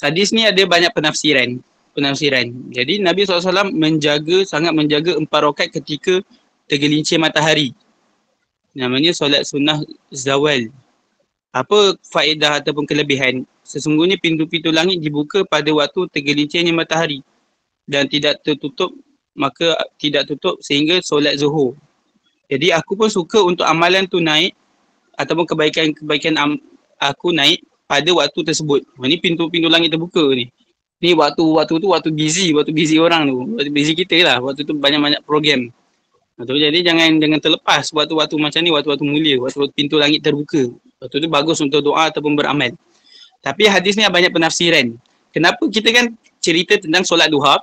Hadis ni ada banyak penafsiran. Jadi Nabi SAW sangat menjaga 4 rakaat ketika tergelincir matahari. Namanya solat sunnah zawal. Apa faedah ataupun kelebihan? Sesungguhnya pintu-pintu langit dibuka pada waktu tergelincirnya matahari dan tidak tertutup, maka tidak tutup sehingga solat zuhur. Jadi aku pun suka untuk amalan tu naik ataupun kebaikan aku naik pada waktu tersebut. Ini pintu-pintu langit terbuka ni. Ni waktu tu waktu busy orang tu. Waktu busy kita lah. Waktu tu banyak-banyak program. Jadi jangan terlepas waktu-waktu macam ni, waktu-waktu mulia, waktu pintu langit terbuka. Waktu tu bagus untuk doa ataupun beramal. Tapi hadis ni banyak penafsiran. Kenapa kita kan cerita tentang solat duha,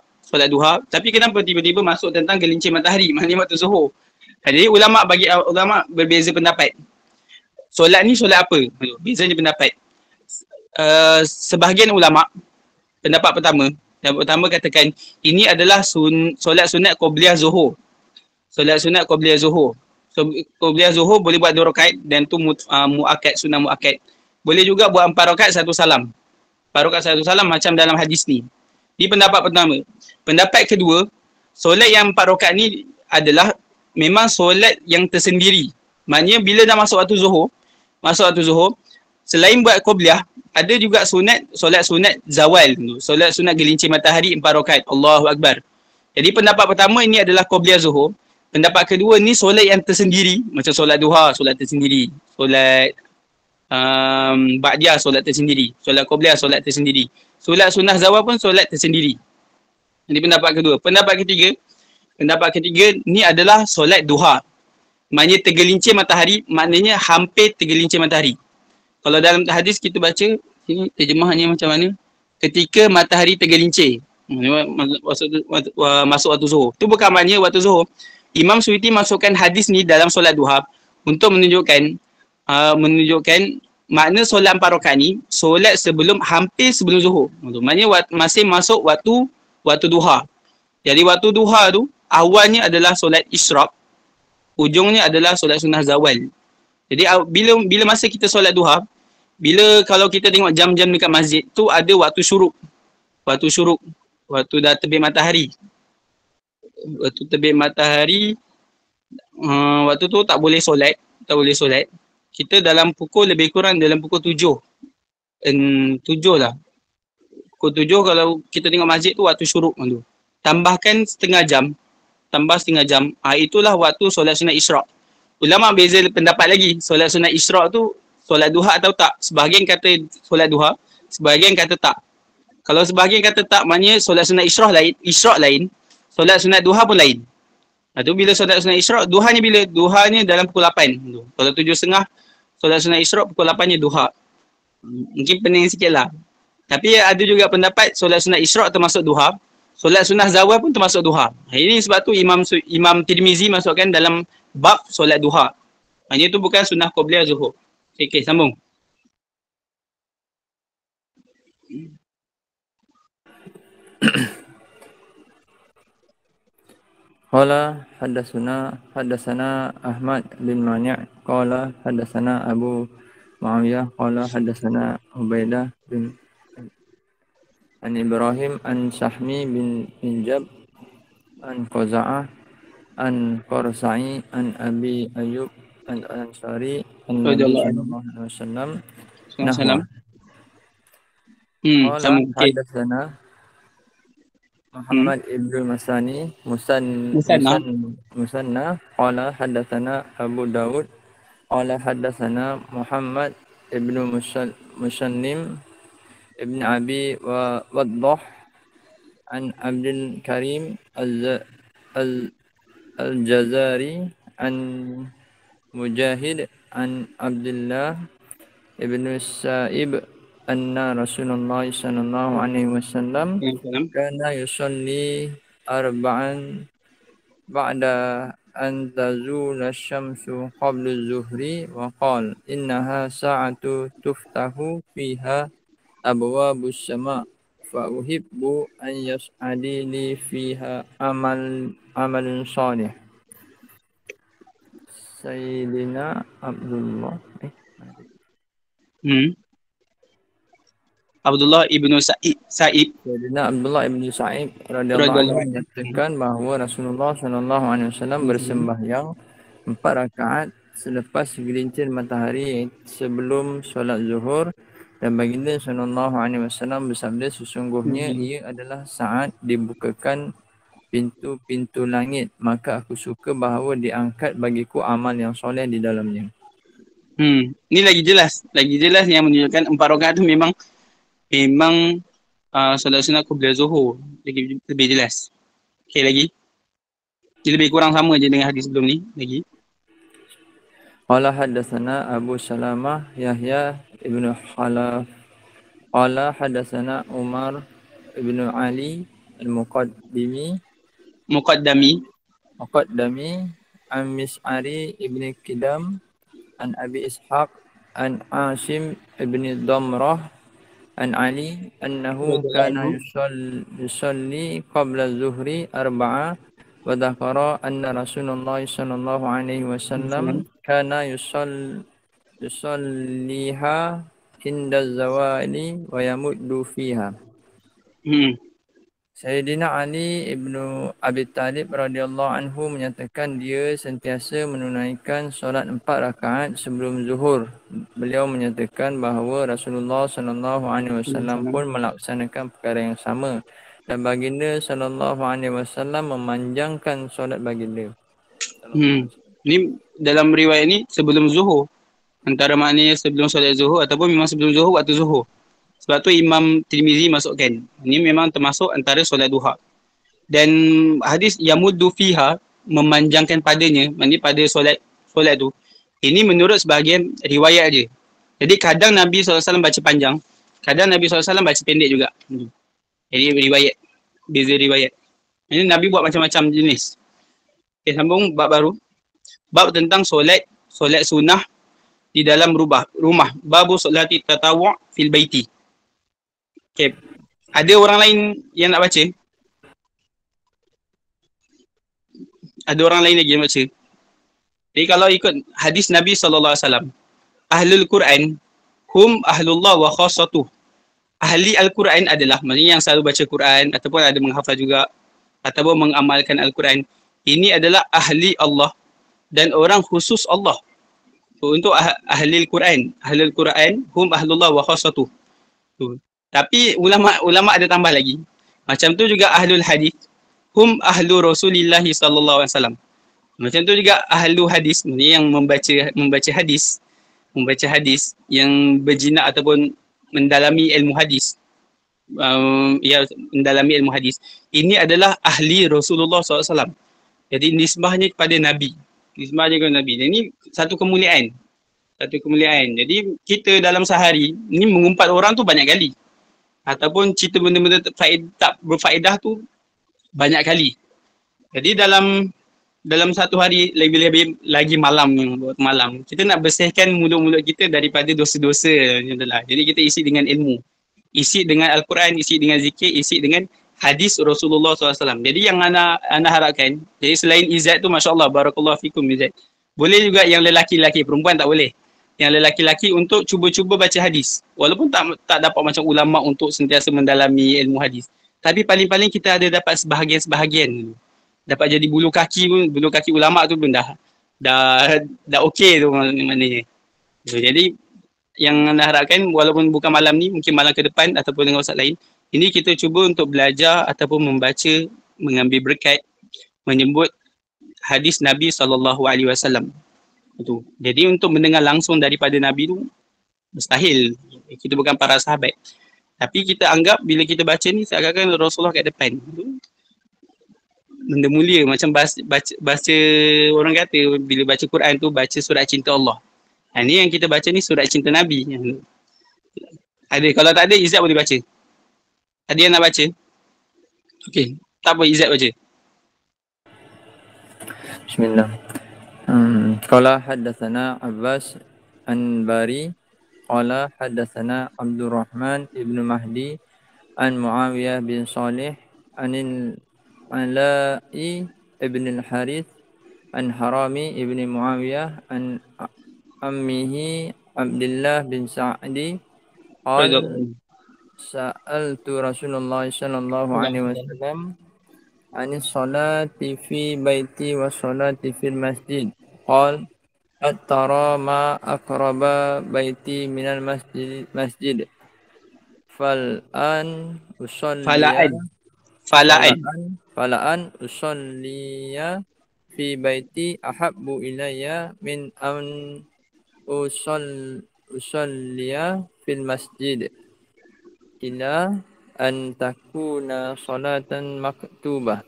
tapi kenapa tiba-tiba masuk tentang gelincir matahari, maknanya waktu zuhur. Jadi ulama berbeza pendapat. Solat ni solat apa? Bezanya pendapat. Sebahagian ulama, pendapat pertama katakan ini adalah solat sunat qabliyah zuhur. Solat sunat qabliyah zuhur. So, qabliyah zuhur boleh buat 2 rakaat dan tu muakkad, sunat muakkad. Boleh juga buat 4 rakaat 1 salam. 4 rakaat 1 salam macam dalam hadis ni. Ini pendapat pertama. Pendapat kedua, solat yang 4 rakaat ni adalah memang solat yang tersendiri. Maknanya bila dah masuk waktu zuhur, selain buat qabliyah, ada juga solat sunat zawal tu. Solat sunat gelincir matahari 4 rakaat. Allahu Akbar. Jadi pendapat pertama ini adalah qabliyah zuhur. Pendapat kedua ni solat yang tersendiri, macam solat duha, solat tersendiri. Solat ba'diyah, solat tersendiri. Solat qabliyah, solat tersendiri. Solat sunnah zawal pun solat tersendiri. Ini pendapat kedua. Pendapat ketiga ni adalah solat duha. Maknanya tergelincir matahari, maknanya hampir tergelincir matahari. Kalau dalam hadis kita baca, sini terjemahnya macam mana? Ketika matahari tergelincir. Masuk waktu zuhur. Itu bukan maknanya waktu zuhur. Imam Suyuti masukkan hadis ni dalam solat duha untuk menunjukkan makna solat 4 rakaat ni solat hampir sebelum zuhur. Maknanya masih masuk waktu duha. Jadi waktu duha tu awalnya adalah solat isyraq, ujungnya adalah solat sunnah zawal. Jadi bila masa kita solat duha, Bila kalau kita tengok jam-jam dekat masjid tu ada waktu syuruk. Waktu syuruk. Waktu dah terbit matahari. Waktu terbit matahari, waktu tu tak boleh solat. Tak boleh solat. Kita dalam pukul lebih kurang dalam pukul 7. 7 lah. Pukul 7 kalau kita tengok masjid tu waktu syuruk tu. Tambahkan setengah jam. Tambah setengah jam. Itulah waktu solat sunat isyraq. Ulama beza pendapat lagi. Solat sunat isyraq tu solat duha atau tak. Sebahagian kata solat duha. Sebahagian kata tak. Kalau sebahagian kata tak, maknanya solat sunat isyraq lain. Solat sunat duha pun lain. Tu bila solat sunat isyraq, duhanya bila? Duhanya dalam pukul 8. Kalau 7.30, solat sunat isyraq pukul 8 je duha. Mungkin pening sikit lah. Tapi ada juga pendapat solat sunat isyraq termasuk duha. Solat sunnah zawal pun termasuk duha. Ini sebab tu Imam Tirmizi masukkan dalam bab solat duha. Hanya tu bukan sunnah qobliyah zuhur. Okey, sambung. Qala hadatsana Ahmad bin Mani' qala hadatsana Abu Muawiyah qala hadatsana Ubaidah bin an Ibrahim an Sahmi bin Injab an Qaza'ah an Qarsa'i an Abi Ayyub al-Ansari an Nabi Radhiyallahu anhu. sallallahu alaihi wasallam Salam. nahwa qala Sambung. Okey. hadatsana Muhammad ibnu Masani Musanna. Musanna qala hadatsana Abu Daud qala hadatsana Muhammad ibnu Musannim ibn Abi wa Waddah an Abdul Karim al-Jazari an Mujahid an Abdullah ibn Sa'ib anna Rasulullah sallallahu alaihi wasallam kana yusalli arba'an ba'da an tazula asy-syamsu qabla az-zuhri wa qala innaha sa'atu tuftahu fiha abwabus sama' fa uhibbu an yas'ali li fiha amalun salih. Sayyidina Abdullah Abdullah ibnu Sa'id. Sayyidina Abdullah ibn Sa'id radhiyallahu anhu menyatakan bahawa Rasulullah sallallahu alaihi wasallam bersembahyang 4 rakaat selepas gelincir matahari sebelum solat zuhur dan baginda sallallahu alaihi wasallam bersabda sesungguhnya ia adalah saat dibukakan pintu-pintu langit maka aku suka bahawa diangkat bagiku amal yang soleh di dalamnya. Ni lagi jelas yang menunjukkan 4 rakaat tu memang solat sunat qobliyah zuhur. Lebih jelas. Okey, lagi. Dia lebih kurang sama je dengan hadis sebelum ni. Lagi. Qala hadatsana Abu Salamah Yahya ibnu Khalaf qala hadatsana Umar ibnu Ali al-Muqaddami an Mis'ari ibni Kidam an Abi Ishaq an Asim ibni Damrah an Ali annahu kana yusalli qabla zuhri arba'a wa dhakara anna Rasulullah sallallahu alaihi wasallam kana yusalliha inda zawali wa yamuddu fiha. Sayyidina Ali ibnu Abi Talib radhiyallahu anhu menyatakan dia sentiasa menunaikan solat 4 rakaat sebelum zuhur. Beliau menyatakan bahawa Rasulullah sallallahu alaihi wasallam pun melaksanakan perkara yang sama dan baginda sallallahu alaihi wasallam memanjangkan solat baginda. Ni dalam riwayat ni sebelum zuhur. Antara maknanya sebelum solat zuhur ataupun memang sebelum zuhur waktu zuhur. Sebab tu Imam Tirmizi masukkan. Ini memang termasuk antara solat duha. Dan hadis yamuddu fiha, memanjangkan padanya, maknanya pada solat tu. Ini menurut sebahagian riwayat je. Jadi kadang Nabi SAW baca panjang, kadang Nabi SAW baca pendek juga. Jadi riwayat, beza riwayat. Ini Nabi buat macam-macam jenis. Okay, sambung bab baru. Bab tentang solat sunnah di dalam rumah. Babu solati tatawu' fil baiti. Okay. Ada orang lain yang nak baca? Ada orang lain lagi yang baca? Jadi kalau ikut hadis Nabi SAW, Ahlul Quran hum ahlullah wa khassatuh. Ahli Al-Quran adalah, maksudnya yang selalu baca Quran ataupun ada menghafal juga ataupun mengamalkan Al-Quran. Ini adalah ahli Allah dan orang khusus Allah. So, untuk ahli Al-Quran, ahli Al-Quran hum ahlullah wa khassatuh. Tu. Tapi ulama ada tambah lagi. Macam tu juga ahlul hadis, hum ahlu Rasulillah sallallahu alaihi wasallam. Macam tu juga ahlu hadis, maksudnya yang membaca hadis yang berjinak ataupun mendalami ilmu hadis. Mendalami ilmu hadis. Ini adalah ahli Rasulullah SAW. Jadi nisbahnya kepada Nabi. Nisbahnya kepada Nabi. Dan ini satu kemuliaan. Jadi kita dalam sehari ni mengumpat orang tu banyak kali. Ataupun cerita benda-benda tak berfaedah tu banyak kali. Jadi dalam satu hari, lebih-lebih lagi malam, kita nak bersihkan mulut-mulut kita daripada dosa-dosa. Jadi kita isi dengan ilmu, isi dengan Al-Quran, isi dengan zikir, isi dengan hadis Rasulullah SAW. Jadi yang ana harapkan, jadi selain Izzat tu, Masya Allah, Barakallahu fikum Izzat, boleh juga yang lelaki-lelaki, perempuan tak boleh. Yang lelaki-lelaki untuk cuba-cuba baca hadis. Walaupun tak dapat macam ulama untuk sentiasa mendalami ilmu hadis. Tapi paling-paling kita ada dapat sebahagian. Dapat jadi bulu kaki ulama tu pun dah okey tu maknanya. So, jadi yang anda harapkan, walaupun bukan malam ni, mungkin malam ke depan ataupun dengan ustaz lain, ini kita cuba untuk belajar ataupun membaca, mengambil berkat, menyebut hadis Nabi SAW. Itu. Jadi untuk mendengar langsung daripada Nabi tu mustahil. Kita bukan para sahabat. Tapi kita anggap bila kita baca ni seakan-akan Rasulullah kat depan. Benda mulia, macam baca orang kata bila baca Quran tu baca surat cinta Allah. Ni yang kita baca ni surat cinta Nabi. Ada, kalau tak ada Izzat boleh baca. Ada yang nak baca? Okey, tak apa, Izzat baca. Bismillah. Qala haddatsana Abbas Anbari qala haddatsana Abdul Rahman ibn Mahdi an Muawiyah bin Salih anil Ala'i ibn al-Harith an Harami ibn Muawiyah an ammihi Abdullah bin Sa'di qala sa'altu Rasulullah sallallahu alaihi wasallam anis salati fi baiti wa salati fil masjid qala at-tara ma aqraba baiti minal masjid fal'an usalliya Fala'an usalliya fi baiti ahabbu ilayya min an usalliya fil masjid ila an takuna salatan maktubah.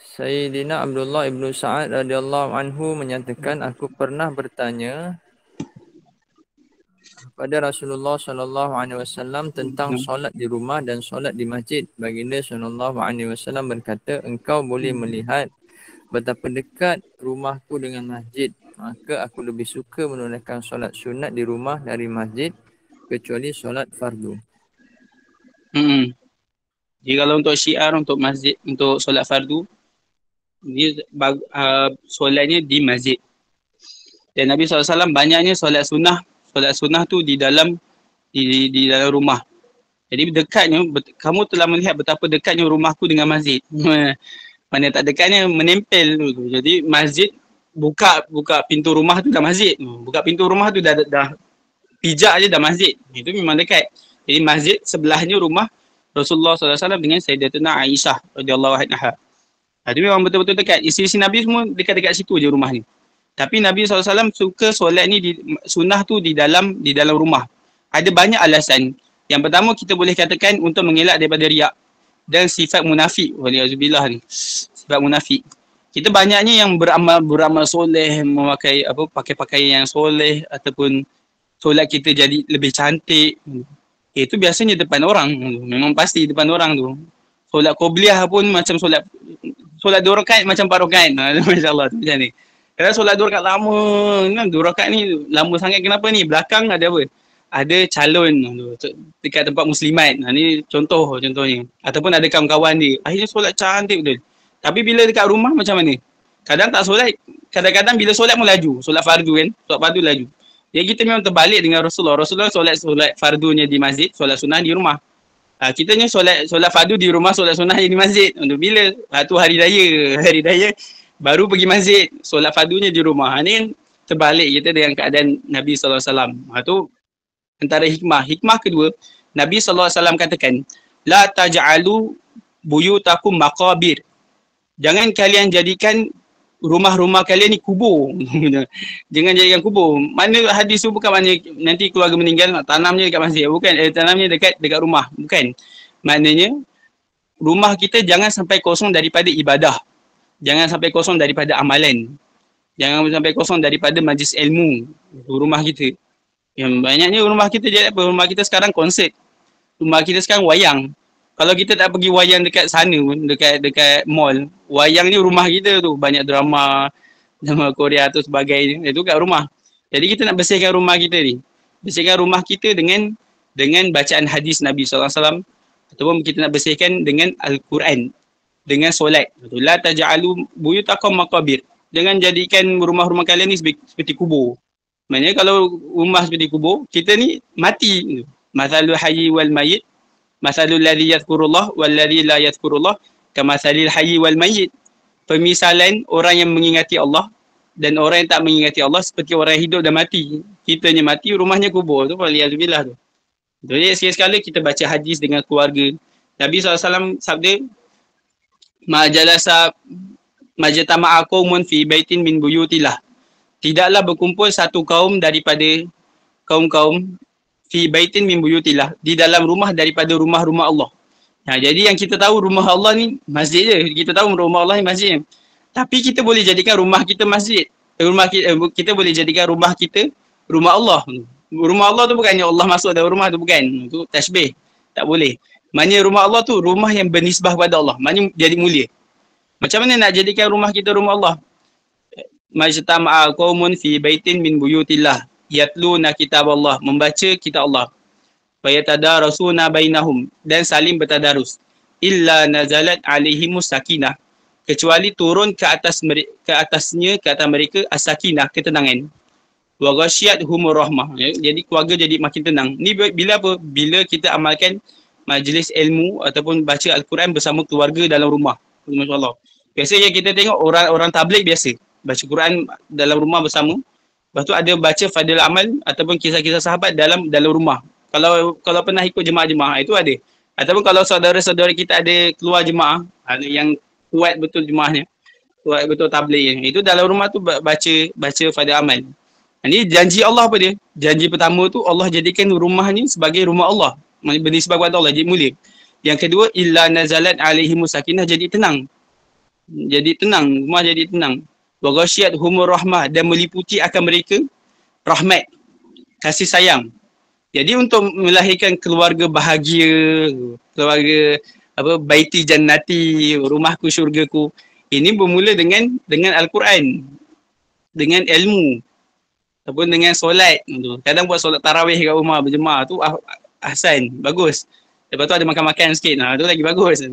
Sayyidina Abdullah ibn Sa'ad radhiyallahu anhu menyatakan, aku pernah bertanya kepada Rasulullah sallallahu alaihi wasallam tentang solat di rumah dan solat di masjid. Baginda sallallahu alaihi wasallam berkata, engkau boleh melihat betapa dekat rumahku dengan masjid, maka aku lebih suka menunaikan solat sunat di rumah dari masjid kecuali solat fardu. Jadi kalau untuk syiar, untuk masjid, untuk solat fardu, dia solatnya di masjid. Dan Nabi SAW banyaknya solat sunnah tu di dalam rumah. Jadi dekatnya, kamu telah melihat betapa dekatnya rumahku dengan masjid. Mana tak dekatnya menempel tu. Jadi masjid buka pintu rumah tu dah masjid. Buka pintu rumah tu dah pijak je dah masjid. Itu memang dekat. Jadi masjid sebelahnya rumah Rasulullah SAW dengan Sayyidatina Aisyah radhiyallahu anha. Itu memang betul-betul dekat. Isteri-isteri Nabi semua dekat-dekat situ je rumah ni. Tapi Nabi SAW suka solat ni sunnah tu di dalam rumah. Ada banyak alasan. Yang pertama, kita boleh katakan untuk mengelak daripada riak dan sifat munafik. Waliyazubillah ni. Sifat munafik. Kita banyaknya yang beramal soleh, memakai pakai pakaian yang soleh ataupun solat kita jadi lebih cantik. Itu biasanya depan orang. Memang pasti depan orang tu. Solat qobliyah pun macam solat 2 rakaat macam 4 rakaat. Masya-Allah tu macam ni. Kadang solat 2 rakaat lama, 2 rakaat ni lama sangat, kenapa ni? Belakang ada apa? Ada calon dekat tempat muslimat. Ni contohnya. Ataupun ada kawan-kawan dia. Akhirnya solat cantik betul. Tapi bila dekat rumah macam mana? Kadang tak solat, kadang-kadang bila solat pun laju. Solat fardu kan? Solat fardu laju. Jadi kita memang terbalik dengan Rasulullah. Rasulullah solat fardunya di masjid, solat sunnah di rumah. Kita ni solat fardu di rumah, solat sunnah di masjid. Untuk bila? Tu hari raya. Hari raya baru pergi masjid. Solat fardunya di rumah. Ni kan terbalik kita dengan keadaan Nabi SAW. Tu antara hikmah. Hikmah kedua, Nabi SAW katakan, La taj'alu buyutakum maqabir. Jangan kalian jadikan rumah-rumah kalian ni kubur. Jangan jadikan kubur. Mana hadis tu bukan maknanya nanti keluarga meninggal tanamnya dekat masjid. Bukan, tanamnya dekat rumah. Bukan. Maknanya rumah kita jangan sampai kosong daripada ibadah. Jangan sampai kosong daripada amalan. Jangan sampai kosong daripada majlis ilmu. Rumah kita. Yang banyaknya rumah kita jadi apa? Rumah kita sekarang konsert. Rumah kita sekarang wayang. Kalau kita tak pergi wayang dekat sana pun, dekat mall, wayang ni rumah kita tu, banyak drama Korea tu sebagainya, itu kat rumah. Jadi kita nak bersihkan rumah kita ni. Bersihkan rumah kita dengan bacaan hadis Nabi SAW, ataupun kita nak bersihkan dengan Al-Quran, dengan solat. La taj'alu buyutakum maqabir. Jangan jadikan rumah-rumah kalian ni seperti kubur. Maknanya kalau rumah seperti kubur, kita ni mati. Mathalul hayyi wal mayyit, mathalul ladzi yadhkurullah wal ladzi la yadhkurullah kamathalil hayyi wal mayyit. Pemisalan orang yang mengingati Allah dan orang yang tak mengingati Allah seperti orang yang hidup dan mati. Kitanya mati, rumahnya kubur. Tu waliyadzubillah tu. Jadi sekali-sekala kita baca hadis dengan keluarga. Nabi SAW sabda, majtama'a qaumun fi baitin min buyutillah. Tidaklah berkumpul satu kaum daripada kaum-kaum fi baitin min buyutillah, di dalam rumah daripada rumah-rumah Allah. Jadi yang kita tahu rumah Allah ni masjid je. Kita tahu rumah Allah ni masjid. Tapi kita boleh jadikan rumah kita masjid. Kita boleh jadikan rumah kita rumah Allah. Rumah Allah tu bukannya Allah masuk dalam rumah tu, bukan. Tu tasbih. Tak boleh. Maknanya rumah Allah tu rumah yang bernisbah kepada Allah. Maknanya jadi mulia. Macam mana nak jadikan rumah kita rumah Allah? Majtama'a qaumun fi baitin min buyutillah yatluna kitab Allah, membaca kitab Allah. Fayatadarasuna bainahum, dan saling bertadarus. Illa nazalat alaihimus sakinah, kecuali turun ke atas mereka as-sakinah, ketenangan. Wa ghasyiyatuhumur rahmah, jadi keluarga jadi makin tenang. Ni bila apa? Bila kita amalkan majlis ilmu ataupun baca Al-Quran bersama keluarga dalam rumah. Masya-Allah. Biasanya kita tengok orang tabligh biasa baca Quran dalam rumah bersama. Lepas tu ada baca Fadil Amal ataupun kisah-kisah sahabat dalam rumah. Kalau pernah ikut jemaah-jemaah itu ada. Ataupun kalau saudara-saudara kita ada keluar jemaah, yang kuat betul jemaahnya, kuat betul tabligh, itu dalam rumah tu baca Fadil Amal. Ini janji Allah apa dia? Janji pertama tu Allah jadikan rumah ni sebagai rumah Allah, bernisbah kepada Allah, jadi mulia. Yang kedua, illa nazalat alaihimus sakinah, jadi tenang. Jadi tenang, rumah jadi tenang. Wa ghasyiyatuhumur rahmah, dan meliputi akan mereka rahmat, kasih sayang. Jadi untuk melahirkan keluarga bahagia, keluarga baiti jannati, rumahku syurgaku, ini bermula dengan Al-Quran, dengan ilmu, ataupun dengan solat. Kadang buat solat tarawih kat rumah berjemaah tu ahsan, bagus. Lepas tu ada makan-makan sikit, tu lagi bagus.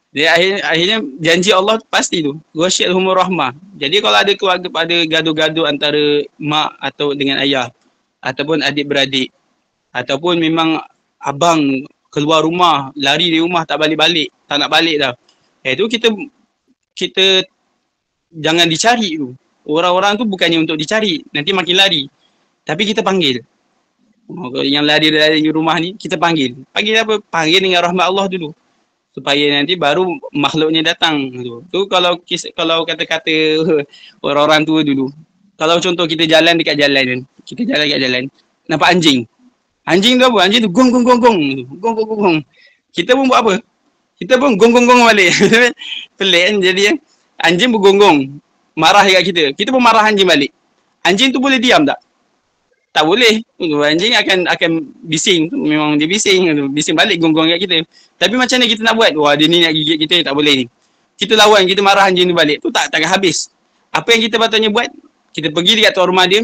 Dia akhirnya janji Allah tu pasti tu. Ghasyiyatuhumur rahmah. Jadi kalau ada keluarga pada gaduh-gaduh antara mak atau dengan ayah, ataupun adik-beradik, ataupun memang abang keluar rumah, lari dari rumah, tak balik-balik, tak nak balik dah. Itu kita jangan dicari tu. Orang-orang tu bukannya untuk dicari, nanti makin lari. Tapi kita panggil. Yang lari dari rumah ni, kita panggil. Panggil apa? Panggil dengan rahmat Allah dulu. Supaya nanti baru makhluknya datang. Tu kalau kata-kata orang-orang tua dulu. Kalau contoh kita jalan dekat jalan kan. Kita jalan dekat jalan. Nampak anjing. Anjing tu apa? Anjing tu gong gong gong gong. Gong gong gong gong. Kita pun buat apa? Kita pun gong gong gong balik. Pelik kan jadi kan. Anjing bergonggong. Marah dekat kita. Kita pun marah anjing balik. Anjing tu boleh diam tak? Tak boleh. Anjing akan bising. Memang dia bising. Bising balik gonggong kat kita. Tapi macam mana kita nak buat? Wah, dia ni nak gigit kita, tak boleh ni. Kita lawan, kita marah anjing tu balik. Tu takkan habis. Apa yang kita patutnya buat? Kita pergi dekat tuan rumah dia.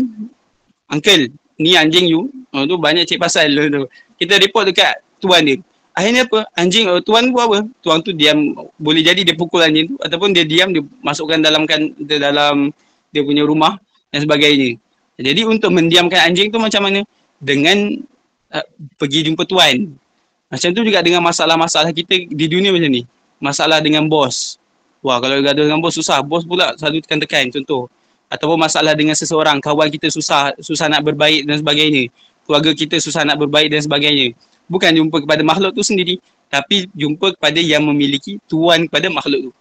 Uncle, ni anjing you. Tu banyak cik pasal tu. Kita report dekat tuan dia. Akhirnya apa? Anjing, tuan buat apa? Tuan tu diam. Boleh jadi dia pukul anjing tu. Ataupun dia diam, dia masukkan dalam dia punya rumah dan sebagainya. Jadi untuk mendiamkan anjing tu macam mana? Dengan pergi jumpa tuan. Macam tu juga dengan masalah-masalah kita di dunia macam ni. Masalah dengan bos. Wah, kalau gaduh dengan bos susah. Bos pula selalu tekan-tekan contoh. Ataupun masalah dengan seseorang, kawan kita susah nak berbaik dan sebagainya. Keluarga kita susah nak berbaik dan sebagainya. Bukan jumpa kepada makhluk tu sendiri, tapi jumpa kepada yang memiliki tuan kepada makhluk tu.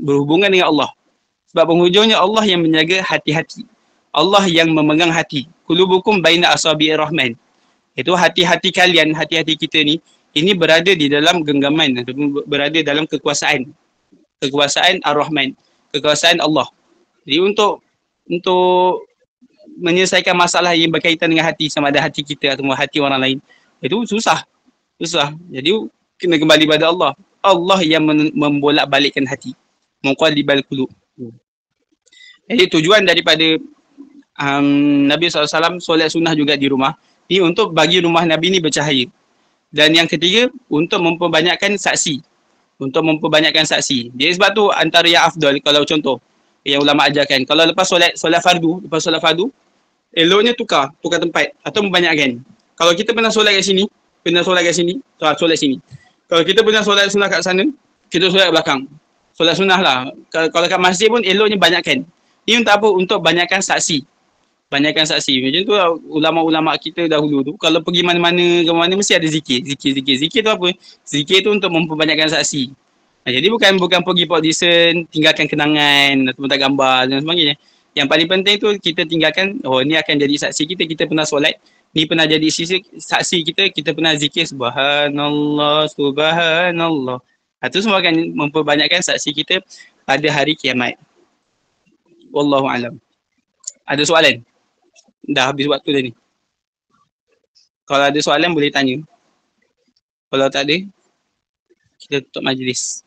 Berhubungan dengan Allah. Sebab penghujungnya Allah yang menjaga hati-hati. Allah yang memegang hati. Qulubukum baina asabi'ir rahman. Itu hati-hati kalian, hati-hati kita ni, ini berada di dalam genggaman, berada dalam kekuasaan Ar-Rahman, kekuasaan Allah. Jadi untuk menyelesaikan masalah yang berkaitan dengan hati, sama ada hati kita atau hati orang lain, itu susah. Jadi kena kembali pada Allah. Allah yang membolak-balikkan hati. Muqallibal qulub. Jadi tujuan daripada Nabi SAW solat sunnah juga di rumah ni untuk bagi rumah Nabi ni bercahaya. Dan yang ketiga, untuk memperbanyakkan saksi. Jadi sebab tu antara yang afdal, kalau contoh yang ulama ajarkan, kalau lepas solat fardu, eloknya tukar tempat atau membanyakkan. Kalau kita pernah solat kat sini, solat sini. Kalau kita pernah solat sunnah kat sana, kita solat belakang. Solat sunnah lah. Kalau kat masjid pun eloknya banyakkan. Ini untuk apa? Untuk banyakkan saksi. Macam tu lah, ulama-ulama kita dahulu tu kalau pergi mana-mana ke mana mesti ada zikir. Zikir tu apa? Zikir tu untuk memperbanyakkan saksi. Jadi bukan pergi audition, tinggalkan kenangan atau tak gambar dan sebagainya. Yang paling penting tu kita tinggalkan, oh ni akan jadi saksi kita pernah solat, ni pernah jadi saksi kita pernah zikir subhanallah. Itu semua akan memperbanyakkan saksi kita pada hari kiamat. Wallahu alam. Ada soalan? Dah habis waktu dah ni. Kalau ada soalan boleh tanya. Kalau tak ada, kita tutup majlis.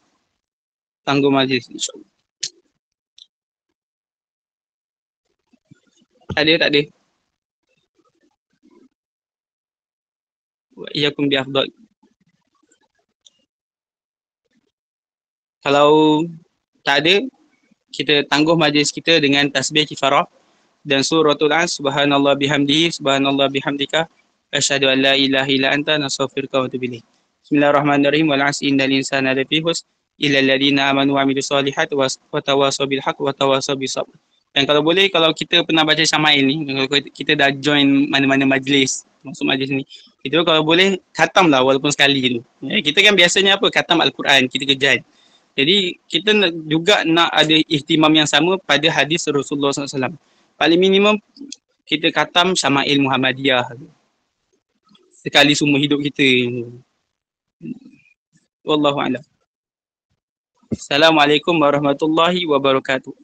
Tangguh majlis insya-Allah. Tak ada. Wa iyyakum bi afdal. Kalau tak ada, kita tangguh majlis kita dengan tasbih kifarah dan suratul As, subhanallah bihamdihi, subhanallah bihamdika, asyhadu an la ilaha illa anta, nastaghfiruka wa atubu ilaik. Bismillahirrahmanirrahim. Wal 'asri innal insana lafi khusr illa alladziina amanu wa 'amilus solihati wa tawassaw bil haqq wa tawassaw bis sabr. Dan kalau boleh, kalau kita pernah baca Syama'il ni, kalau kita dah join mana-mana majlis, masuk majlis ni, itu kalau boleh khatam lah walaupun sekali tu. Kita kan biasanya apa? Khatam Al-Quran, kita kejar. Jadi kita juga nak ada ihtimam yang sama pada hadis Rasulullah SAW. Paling minimum kita khatam Syama'il Muhammadiyah sekali seumur hidup kita. Wallahu a'lam. Assalamualaikum warahmatullahi wabarakatuh.